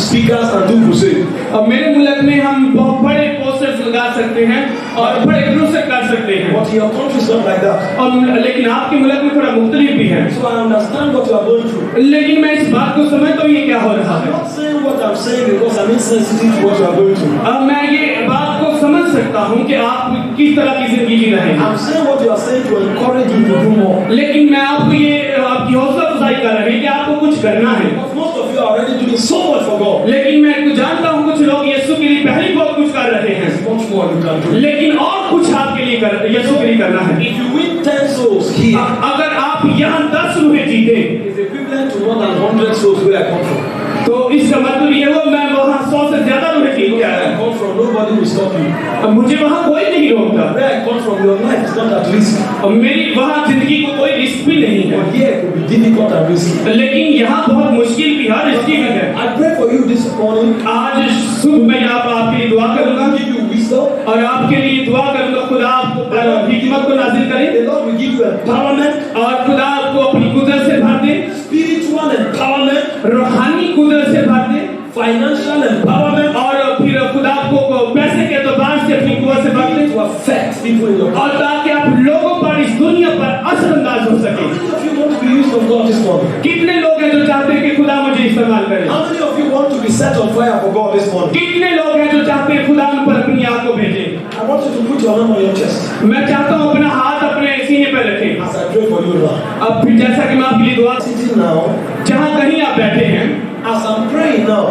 speakers and do crusade. और मेरे मुल्क में हम बहुत बड़े पोस्टर्स लगा सकते हैं और बड़े क्रूसेड कर सकते हैं। But in your country is not like that. और लेकिन आपके मुल्क में थोड़ा मुख्तलिफ भी है। So I understand what you are going through. लेकिन मैं इस बात को समझता हूँ ये क्या हो रहा I'm है। not saying what I'm saying because I'm insensitive to what you are going through. अब मैं ये बात को समझ सकता हूँ कि आप किस तरह की जिंदगी जी रहे हैं। I'm saying what you are saying to encourage you to do more. लेकिन मैं आपको ये आपकी हौसला अफजाई कर रहा है कि आपको कुछ करना है। Because most of you are already doing so much for God. लेकिन मैं जानता हूँ कुछ लोग यीशु के लिए पहले बहुत कुछ कर रहे हैं। There's much more you can do. लेकिन और कुछ आपके लिए यीशु के लिए करना है। If you win 10 souls here, अगर आप यहाँ 10 रूहें जीते it's equivalent to more than 100 souls where I come from. तो इसका मतलब ये हो मैं वहाँ 100 से ज्यादा रूहें जीत के Where I आया। come from, nobody will stop you. अब मुझे वहाँ कोई नहीं रोकता। Where I come from, your life is not at risk. और मेरी वहाँ जिंदगी को कोई रिस्क भी नहीं है। But here it could be difficult and risky. लेकिन यहाँ बहुत मुश्किल भी है, रिस्की भी है। I pray for you this morning. आज सुबह मैं आपके लिए दुआ करूँगा God will give you wisdom. और आपके लिए दुआ करूँगा खुदा आपको हिकमत को नाज़िल करे The Lord will give you empowerment, और खुदा आपको अपनी कुदरत से भर दे, spiritual empowerment, रूहानी कुदरत से भर दे financial empowerment, और फिर खुदा आपको पैसे के एतबार से अपनी कुवत से भर दे to affect people in your और ताकि आप लोगों पर इस दुनिया पर असरअंदाज हो सके। How many of you want to be used of God this morning? कितने लोग हैं जो चाहते हैं कि खुदा मुझे इस्तेमाल करे? How many of you want to be set on fire for God this morning? कितने लोग हैं जो चाहते हैं खुदा उन पर अपनी आग को भेजे? I want you to put your hand on your chest मैं चाहता हूँ अपना हाथ अपने सीने पर रखें। as I pray for you now. अब फिर जैसा कि मैं आपके लिए दुआ Sitting now, जहाँ कहीं आप बैठे हैं, as I'm praying now,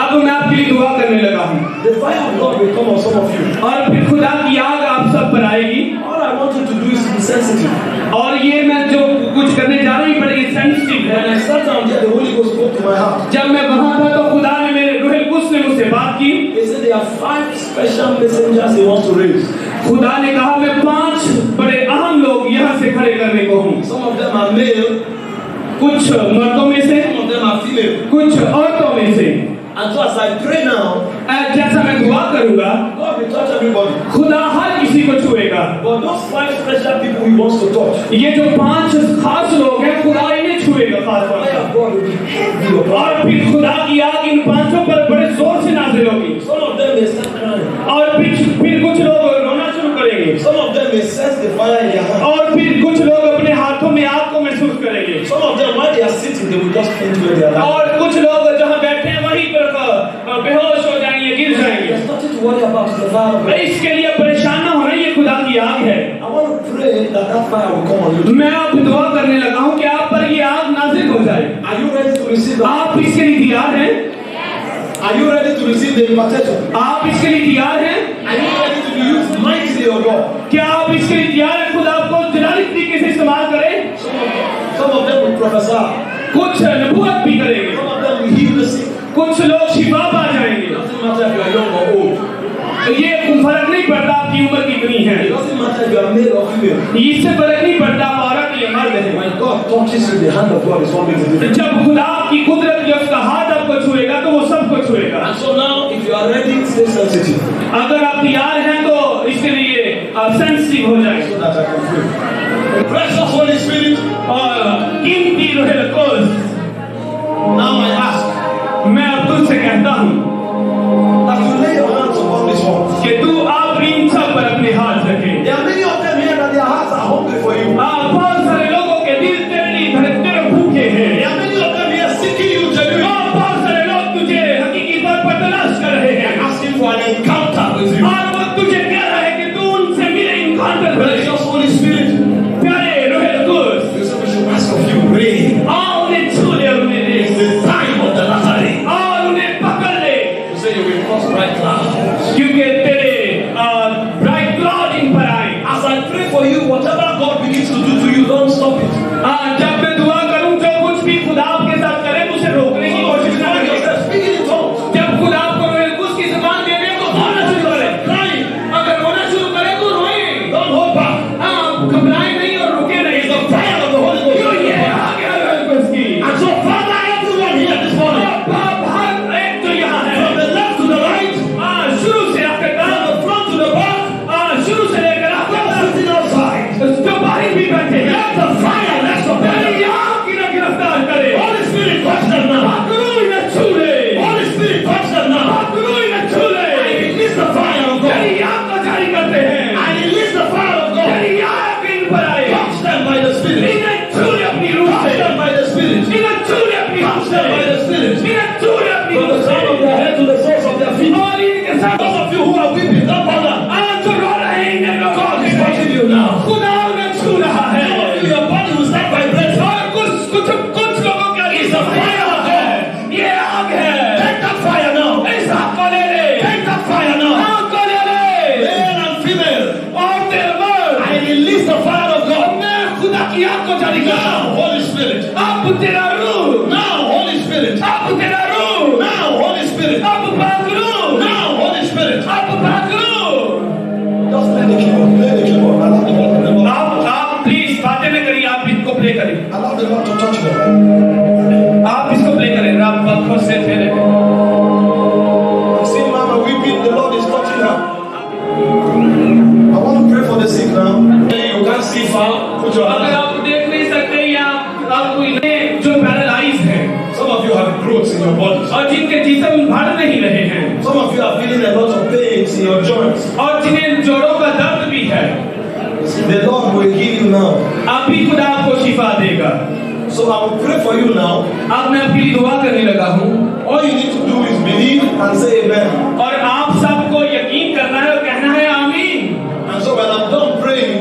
अब मैं आपके लिए दुआ करने लगा हूँ the fire of God will come on some of you. और फिर खुदा की आग आप सब पर आएगी All I want you to do is to be sensitive. और ये मैं जो कुछ करने जा रहा हूँ बड़े सेंसिटिव When I है। sat down there, the Holy Ghost spoke to my heart. जब मैं वहाँ था तो खुदा ने मेरे रूह कुद्स ने मुझसे बात की। He said there are 5 special messengers He wants to raise. खुदा ने कहा मैं 5 बड़े अहम लोग यहाँ से खड़े करने को हूँ। Some of them are male, कुछ मर्दों में से, some of them are female. कुछ औरतों में से। And so as I pray now, जैसा मैं दुआ करूँगा God will touch everybody. खुदा हर किसी को छुएगा। But those 5 special people He wants to touch, ये जो 5 खास लोग हैं खुदा इन्हें छुएगा खास the तौर fire पर। of God will be heavy upon them. और फिर खुदा की आग इन 5 पर बड़े जोर से नाज़िल होगी Some of them may start crying. और फिर कुछ लोग रोना शुरू करेंगे Some of them may sense the fire in their heart. और फिर कुछ लोग अपने हाथों में आग को महसूस faint where they are lying. और कुछ लोग जहाँ बैठे हैं वहीं पर बेहोश हो जाएंगे, गिर जाएंगे। There's nothing to worry about. The fire of God. इसके लिए परेशान न होना, ये खुदा की आग है। I want to pray that that fire will come on you. मैं अब दुआ करने लगा हूँ कि आप पर ये आग नाज़िल हो जाए। Are you ready to receive that? आप इसके लिए तैयार हैं? Are you ready to receive the impartation? आप इसके लिए तैयार हैं? Are you ready to be used mightily of God? क्या आप इसके लिए तैयार हैं? खुदा आपको जलाली तरीके से इस्तेमाल करे। Some of them will prophesy. कुछ नबूवत भी करेंगे, Some of them will heal the sick. कुछ लोग शिफा पा जाएंगे। It doesn't matter if you are young or old. तो ये फर्क नहीं पड़ता आपकी उम्र कितनी है, It doesn't matter if you are male or female. इससे फर्क नहीं पड़ता आप औरत या मर्द हैं। When God touches you, the hand of God is what makes a difference. जब खुदा की कुदरत जब उसका हाथ आपको छुएगा तो वो सबको छुएगा। And so now, if you are ready, stay sensitive अगर आप तैयार हैं तो इसके लिए सेंसिटिव हो जाए। so that I can pray. Precious Holy Spirit, और कीमती रूह कुद्स, now I ask मैं अब तुझसे कहता हूँ that you lay your hands upon this one. कि तू आप इन सब पर अपने हाथ रखे। There are many of them here that their hearts are hungry for you. बहुत सारे लोगों के दिल तेरे लिए धड़कते भूखे हैं। There are many of them here seeking you genuinely, बहुत सारे लोग तुझे हकीकी तौर पर तलाश कर रहे हैं, asking for an encounter with you. और वो तुझे कह रहा है कि तू उनसे मिले, इनकाउंटर करे। Precious Holy Spirit, प्यारे रूह Quds, you said we should ask of you rain. उन्हें छू ले, उन्हें दे, It's the time of the latter rain. और उन्हें पकड़ ले, You say you will cause bright clouds. क्योंकि तेरे ब्राइट क्लाउडिंग पर आए। As I pray for you, whatever God begins to do to you, don't stop it. जब मैं दुआ करूं, जो कुछ भी खुदा आपके साथ करे उसे रोकने की कोशिश ना Find करें। yourself speaking in tongues. जब खुदा आपको उसकी जुबान दे दे तो रोना शुरू करें। Crying. अगर रोना शुरू करे तो रोए, Don't hold back. घबराए नहीं और रुके नहीं। It's the fire of the Holy Ghost. क्यों ये आ गया रूह कुद्स की। And so, Father, everyone here this morning, हर एक जो यहाँ है, from the left to the right, शुरू से आखिर from तक, the front to the back, शुरू से लेकर आखिर those तक, sitting outside, जो बाहर भी बैठे हैं, let the fire rest upon them. तेरी आग की ना गिरफ्तार करे। Holy Spirit, touch them now. पकड़ो इन्हें, छू ले। Holy Spirit, touch them now. पकड़ो इन्हें, छू ले। I release the fire of God. तेरी आग को जारी करते हैं। I release the fire of God. तेरी आग इन पर आए। Touch them by the Spirit. इन्हें छू ले अपनी रूह Touch से। them by the Spirit. इन्हें छू ले अपनी रूह Touch से। them by the Spirit. इन्हें छू ले अपनी From रूह the से। crown of their head to the soles of their feet. और इनके साथ Those of you who are weeping, don't bother. आज जो रो रहे हैं, इन्हें रो God is touching you now. खुदा उन्हें छू रहा है। Some of you, your body will start vibrating. और कुछ लोगों के लिए It's the fire of है, God. ये आग है। Take that fire now. इस आग को ले ले, Take that fire now. आग को ले ले। Male and female, और तेरे मर्द, I release the fire of God. मैं खुदा की आग को जारी करता Now, हूँ। Holy Spirit. अब तेरा रूह, Now, Holy Spirit. अब तेरा रूह, Now, Holy Spirit. अब पकड़ो, Now, Holy Spirit. अब पकड़ो। Just play the keyboard. Play the keyboard. आप प्लीज बातें न करिए, आप इसको प्ले करें। Allow the Lord to touch them. आप इसको प्ले करें। आप बहुत से थे। See, Mama weeping. The Lord is touching her. I want to pray for the sick now. You can't see far. Put your hand अगर up. आप देख नहीं सकते या आप कोई जो पैरालाइज है Some of you have growths in your body. और जिनके जिस्म बढ़ नहीं रहे हैं Some of you are feeling a lot of pains in your joints. और जिन्हें जोड़ों का दर्द भी है, The Lord will heal you now. अभी खुदा आपको शिफा देगा। So I will pray for you now. अब मैं आपके लिए दुआ करने लगा हूँ All you need to do is believe and say amen. और आप सबको यकीन करना है और कहना है आमीन। And so when I'm done praying,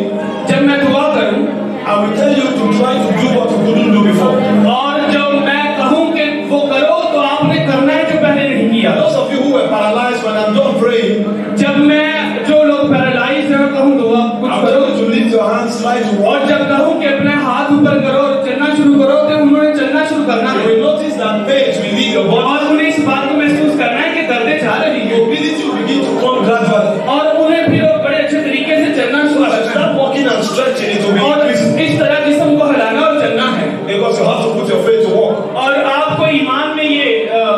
जब मैं दुआ करूँ I will tell you to try to do what you couldn't do before. और जब मैं कहूँ कि वो करो तो आपने करना है जो पहले नहीं किया। Those of you who were paralyzed, when I'm done praying, जब मैं जो लोग पैरालाइज हैं कहूँ तो आप कुछ I करो, want you to lift your hands, slide to और walk. जब कहूँ कि अपने हाथ ऊपर करो और चलना शुरू करो तो उन्होंने चलना शुरू करना You है will notice that pains will leave your body. और उन्हें इस बात को महसूस करना है कि दर्दें जा रही हैं Mobility will begin to come gradually. और उन्हें फिर वो बड़े अच्छे तरीके से चलना शुरू As you करना start walking and stretching, it will है be और increasing. इस तरह जिस्म को हिलाना और चलना है Because you have to put your faith to work. और आपको ईमान में ये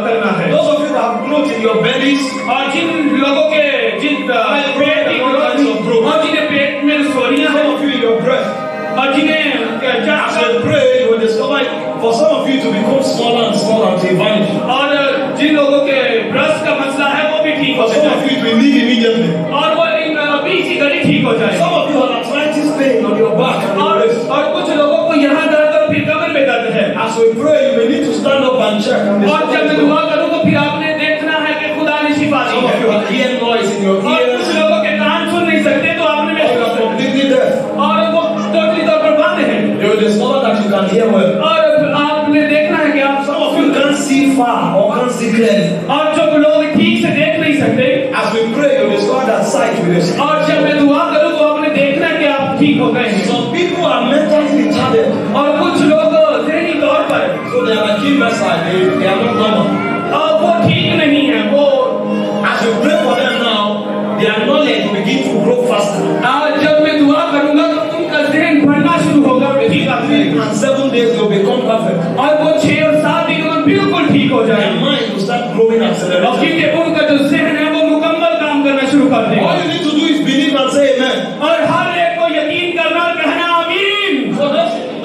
करना है। Those of you that have growth in your bellies, और जिन लोगों के पेट की ग्रोथ और जिन्हें पेट में रसोलियां हैं some of you in your breast, और जिन्हें as you pray, you will discover for some of you to become smaller and smaller until it vanishes. और जिन लोगों के ब्रश का मसला है वो भी ठीक For हो some जाए of you, it will leave immediately. और वो बीच की घड़ी ठीक हो जाए Some of you have arthritis pain on your back and your wrist. और कुछ लोगों को यहाँ दर्द और फिर कमर में दर्द है। As we pray, you may need to stand and check and और जब मैं दुआ करूं तो फिर आपने देखना है कि खुदा ने शिफा दी Some of you है। have ear noise in your और ears. कुछ लोगों के कान सुन नहीं सकते तो आपने Or you are completely deaf. और वो टोटली तौर पर बंद है। You will discover that you can hear well. और आपने देखना है कि आप Some of you can't see far or can't see clearly. और जो लोग ठीक से देख नहीं सकते As we pray, you discover that sight will is. और जब मैं दुआ करूं तो आपने देखना है कि आप ठीक हो गए हैं। Some people are mentally retarded. और कुछ लोग ज़हनी तौर पर So they are like imbecile. They are not normal. और वो ठीक नहीं है। वो As you pray for them now, their knowledge will begin to grow faster. और जब मैं दुआ करूंगा तो उनका ज़हन बढ़ना शुरू होगा। ठीक बात है। And 7 days they will become perfect. और वो 6 और 7 दिनों में बिल्कुल ठीक हो Their जाए। mind will start growing और accelerated. क्योंकि उनका जो ज़हन है वो मुकम्मल काम करना शुरू कर देगा। All you need to do is believe and say amen. और हर एक को यकीन करना और कहना आमीन। So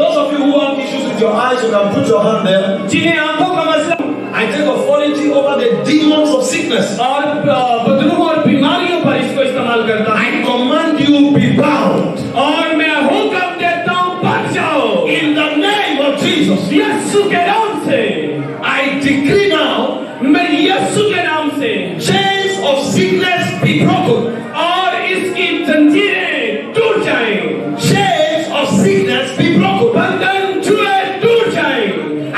those of you who have issues with your eyes, you can put your hand there. जिन्हें आंखों का मसला I take authority over the demons of sickness. और बदलू और बीमारियों पर इसको इस्तेमाल करता है। I command you be bound. और मैं हुक्म देता हूँ बच जाओ In the name of Jesus. यीशु के नाम से। I decree now, मैं यीशु के नाम से chains of sickness be broken. और इसकी जंजीरें टूट जाएं। Chains of sickness be broken. बंधन जुए टूट जाएं।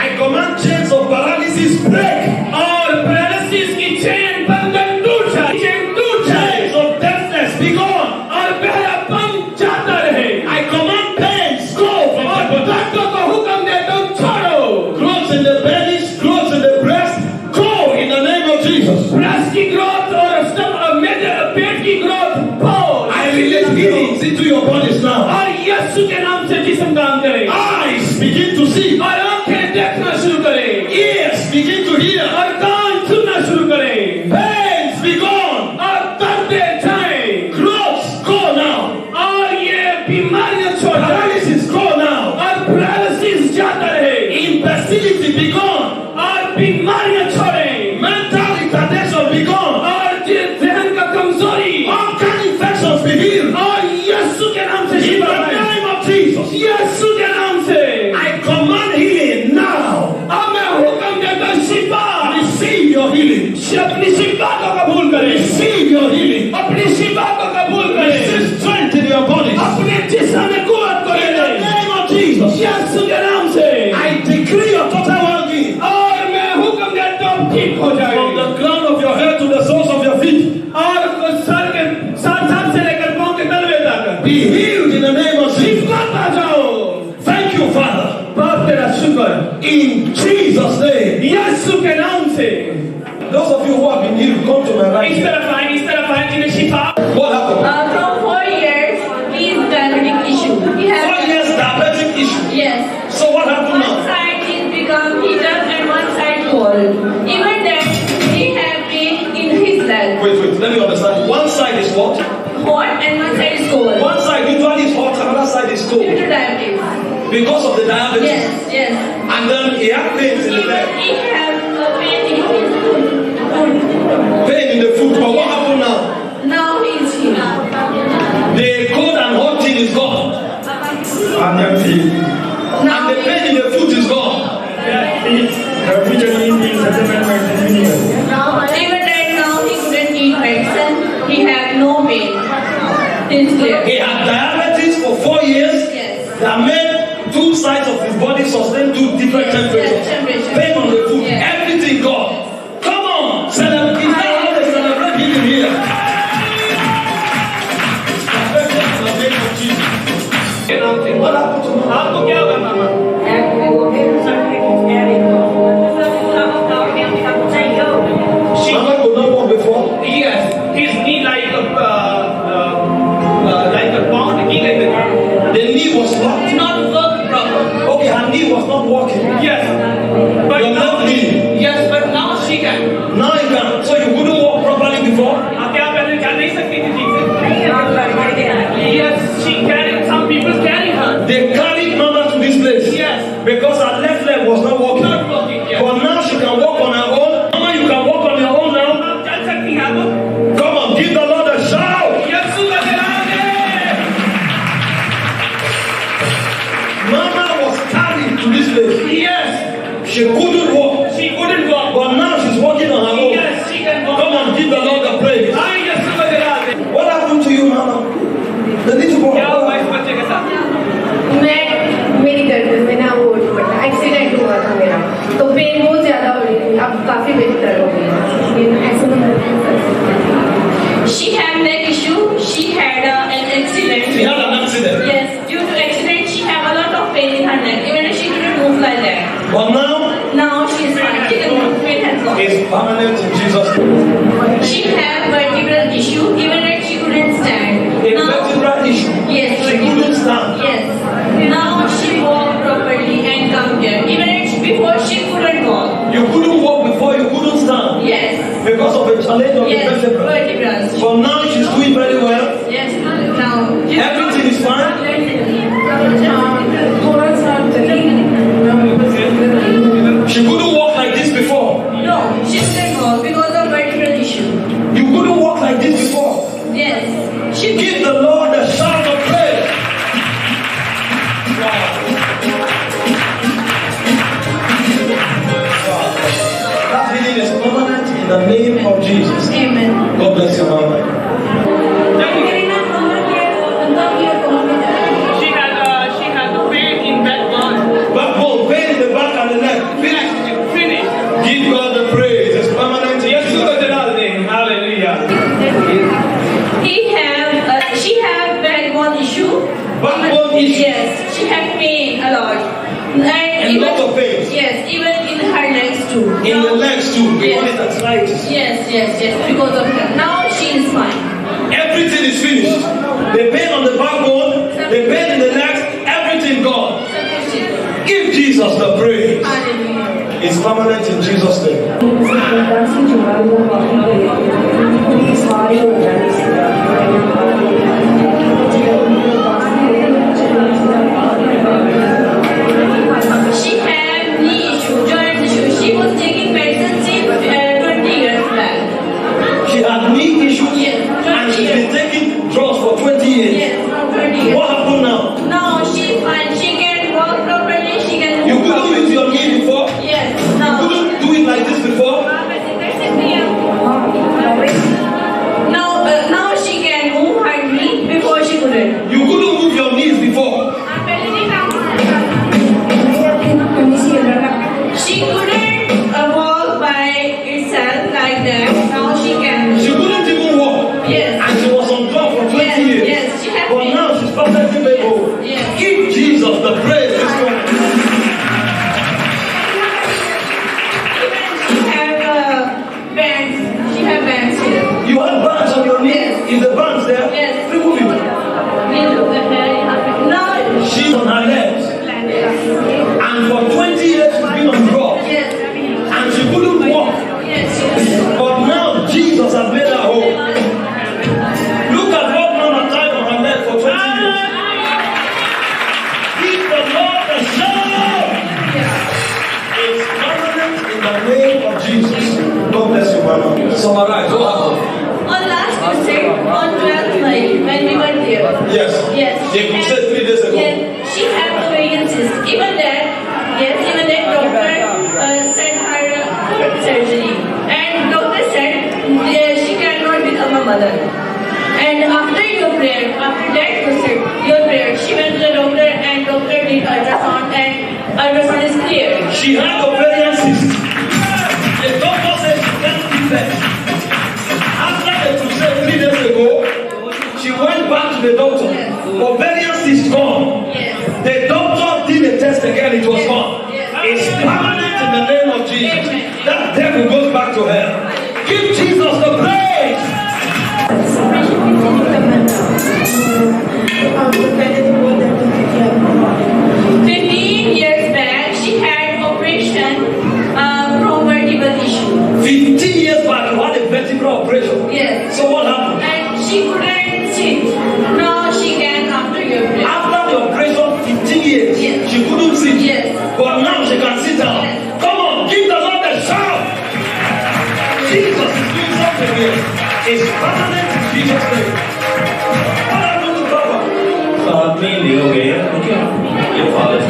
I command chains of paralysis break. और पैरालिसिस की चेन बंधन टूट जाए। चेन टूट जाए। Chains of deafness be gone. और बहरापन जाता रहे। I command pains go from और the body. डॉक्टर को हुक्म देता हूँ छोड़ो। Growths in the belly, growths in the breast, go in the name of Jesus. Breast की ग्रोथ और पेट की growth I release healings into your bodies now. और यीशु के नाम से जिस्म काम करे। Eyes begin to see. और आंखें देखना शुरू करें। Ears begin to hear. और कान सुनना शुरू करें। Pains be gone. और दर्दें जाएं। Growths go now. और ये बीमारियां छोड़ जाएं। Paralysis go now. और पैरालिसिस जाता रहे। Imbecility be gone. और बीमारियां छोड़ें। Mental retardation be gone. और ज़हन का कमजोरी Organ infections be healed. और यीशु के नाम से In शिफा the पाएं। name of Jesus. यीशु के नाम से I command healing now. अब मैं हुक्म देता हूं शिफा। Receive your healing. अपनी शिफा को कबूल करें। Receive your healing. अपनी शिफा को कबूल करें। Receive strength in your body. अपने जिस्म में कुव्वत को ले In the लें। name of Jesus. यीशु के नाम से I decree your total well-being. और मैं हुक्म देता हूं ठीक हो जाए। From the crown of your head to the soles of your feet. और सर से लेकर पांव के तलवे तक Be healed in the name of Jesus. शिफा पा जाओ। Thank you, Father. बाप तेरा शुक्र। In Jesus' name. यीशु के नाम से Those of you who have been healed, come to my right इस here. तरफ आए जिन्हें शिफा। What happened? From 4 years, he is diabetic issue. He has 4 years diabetic issue. yes. So what happened One now? side is become heated and one side cold. Even then, he have pain in his leg. Wait, let me understand. One side is what? Hot and one side is cold. One side usually is hot, another side is Due cold. to diabetes. Because of the diabetes. Yes, yes. And then he had pains in the Even leg. he have pain in his foot. Pain in the foot. But what happened now? Now he is healed. The cold and hot thing is gone. And Now the pain in the foot is gone. even right now he couldn't eat medicine. He have no pain. It's clear. He had diabetes for 4 years. Yes. That made two sides of his body sustain two different Yes, temperatures. yes, temperature. Pain on the foot. Yes. Everything gone. Come on. Celebrate. Is that how they celebrate healing here? What happened to him? आपको क्या करना है? Mama could not walk before. Yes, his knee like a pound knee like that. The knee was locked. Not working proper. Okay, her knee was not working. Yes, but Your now left knee. yes, but now she can. Now you can. So you couldn't walk properly before. क्या पहले चल नहीं सकती थी ठीक से? Yes, she carried. Some people carry her. They carried Mama to this place. Yes. Because her left leg was not working. Not working. Yes. But now she can walk on her own. Mama, you can walk on your own now. आप चल सकती हैं अब? Come on, give the Lord a shout. यीशु का नाम है। Mama was carried to this place. Yes, She couldn't walk. she But now she is fine. She can move with her clothes. it's permanent in Jesus' name. She had vertebral issue, even if she couldn't stand. A vertebral issue. Yes, She couldn't stand. Yes. Now she walked properly and come here. Even if before she couldn't walk. You couldn't walk before, you couldn't stand. Yes. Because of the challenge of Yes, the vertebra. vertebrals. But now she's doing very well. Yes, now. Everything is fine. She couldn't walk like this before. No, she couldn't walk because of vertebral issue. You couldn't walk like this before. Yes. She Give the Lord a shout of praise. Wow. That healing is permanent in the name of Jesus. Amen. God bless you, Mama. She had pain in backbone. Backbone, pain in the back and the neck. Finished. Give God the praise. It's permanent. Yes, hallelujah. She had backbone issue. Backbone issue. Yes, she had pain a lot. And lot of pain. Yes, even in her legs too. In the legs too. Yes. Because it's arthritis. Yes, because of that. Now she is fine. Everything is finished. The pain on the backbone, the pain in the legs, everything gone. Give Jesus the praise. Hallelujah. It's permanent in Jesus' name. She had knee issue, joint issue. She was taking medicine since 20 years back. She had knee issues Yes, and she's been taking drugs for 20 years. Yes, from 20 years. What happened now? Now she's fine. She can walk properly. She can You move couldn't properly. use your knee before? Yes, You now. couldn't do it like this before? Now she can move her knee before she couldn't. You couldn't move your knees before. She couldn't walk by itself like that. Now she can. She couldn't even walk. Yes. And she was on drugs for 20 years. Yes, she had But pain. now she's perfectly able. Yes. Give Jesus the praise this morning. She have bands. She have bands here. You have bands on your knees. Yes. Is the bands there? Yes. Remove it. Now. She's on her legs. And for 20 years she's been on drugs. Yes. And she couldn't walk. Yes. But now Jesus has made her whole. Look at what Mama tied on her leg for 20 years. Give the Lord a shout. It's permanent in the name of Jesus. God bless you, Mama. Summarize. What happened? On last Tuesday, on 12th May, when we were there. Yes. Yes. They could say 3 days ago. Yes. She had ovarian cyst. Even that doctor said her surgery. And doctor said she cannot become a mother. And after that your prayer, she went to the doctor and doctor did ultrasound and ultrasound is clear. She had ovarian cyst. The doctor said she can't give birth. After the crusade 3 days ago, she went back to the doctor. Yes. Ovarian cyst gone. Yes. The doctor did the test again, it was gone. Yes. It's permanent in the name of Jesus. Amen. That devil goes back to hell. Give Jesus the praise. Years back, she had operation from vertebral issue. 15 years back, you had a vertebral operation. Yes. So what happened? And she couldn't sit. Now she can after your prayer. After the operation, 15 years, Yes. she couldn't sit. Yes. But now she can sit down. Yes. Come on, give the Lord a shout. Jesus is doing something here. It's permanent in Jesus' name. What happened to Papa? Mainly okay, your father's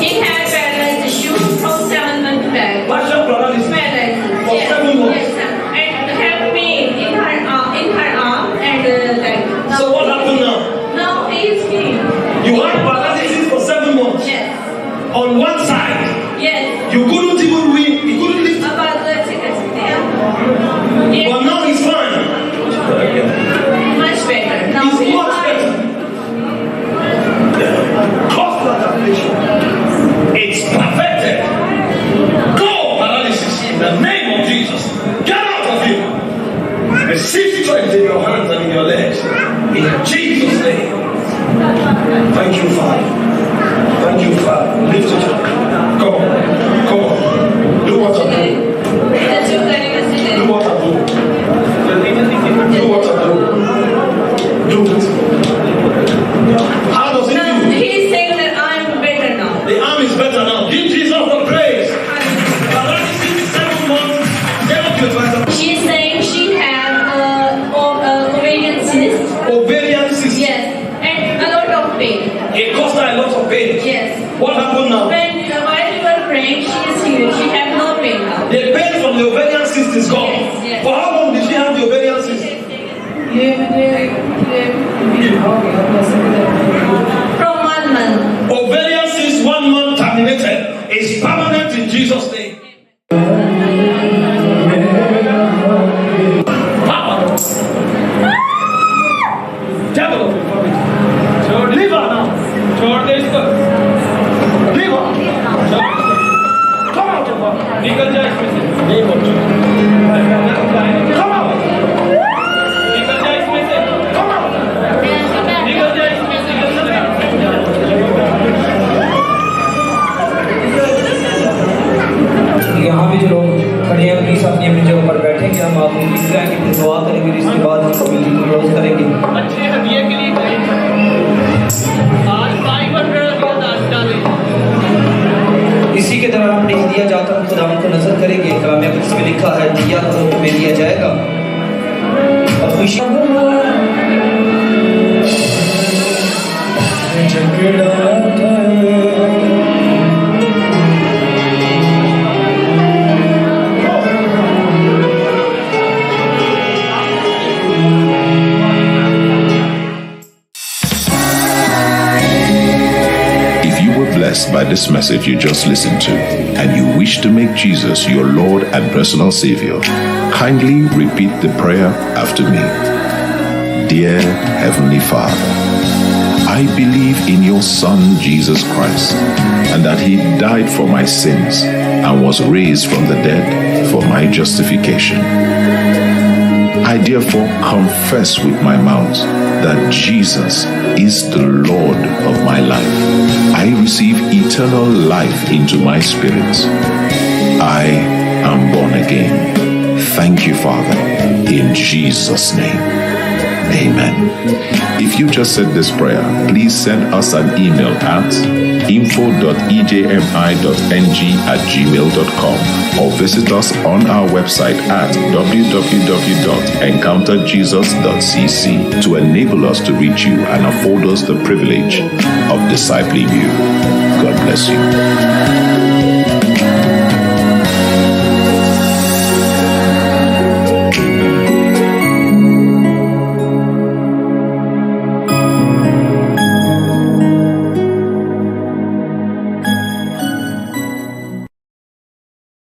He had paralysis issue from 7 months back. Partial paralysis. Paralysis. For Yes. 7 months. Yes, sir. And have pain in her arm and leg. So what happened now? Now he is clean. You had paralysis for 7 months. Yes. On one side, Yes. you couldn't even win, you couldn't lift. About the But now he's is permanent in Jesus' name. Power. Devil of infirmity. Leave her now. छोड़ दे इसको Leave her. Come out of her. निकल जा इसमें से Name of Jesus. Come out. निकल जा इसमें से Come out. निकल जा इसमें से यहाँ भी जो लोग खड़े हैं प्लीज अपनी अपनी जगह पर बैठेंगे। हम आप उनकी दुआ की दुआ करेंगे, इसके बाद हम मीटिंग को क्लोज करेंगे। अच्छे हदिये के लिए आज 500 डालें। इसी के दौरान अपने हदिया जाकर हम खुदा को नजर करेंगे। कलाम कुछ में लिखा है दिया करो तुम्हें दिया जाएगा। और खुशी Blessed by this message you just listened to, and you wish to make Jesus your Lord and personal Savior, kindly repeat the prayer after me. Dear Heavenly Father, I believe in your Son Jesus Christ, and that He died for my sins and was raised from the dead for my justification. I therefore confess with my mouth that Jesus is the Lord of my life. I receive eternal life into my spirit. I am born again. Thank you, Father, in Jesus' name. Amen. If you just said this prayer, please send us an email at info.ejmi.ng@gmail.com or visit us on our website at www.encounterjesus.cc to enable us to reach you and afford us the privilege of discipling you. God bless you.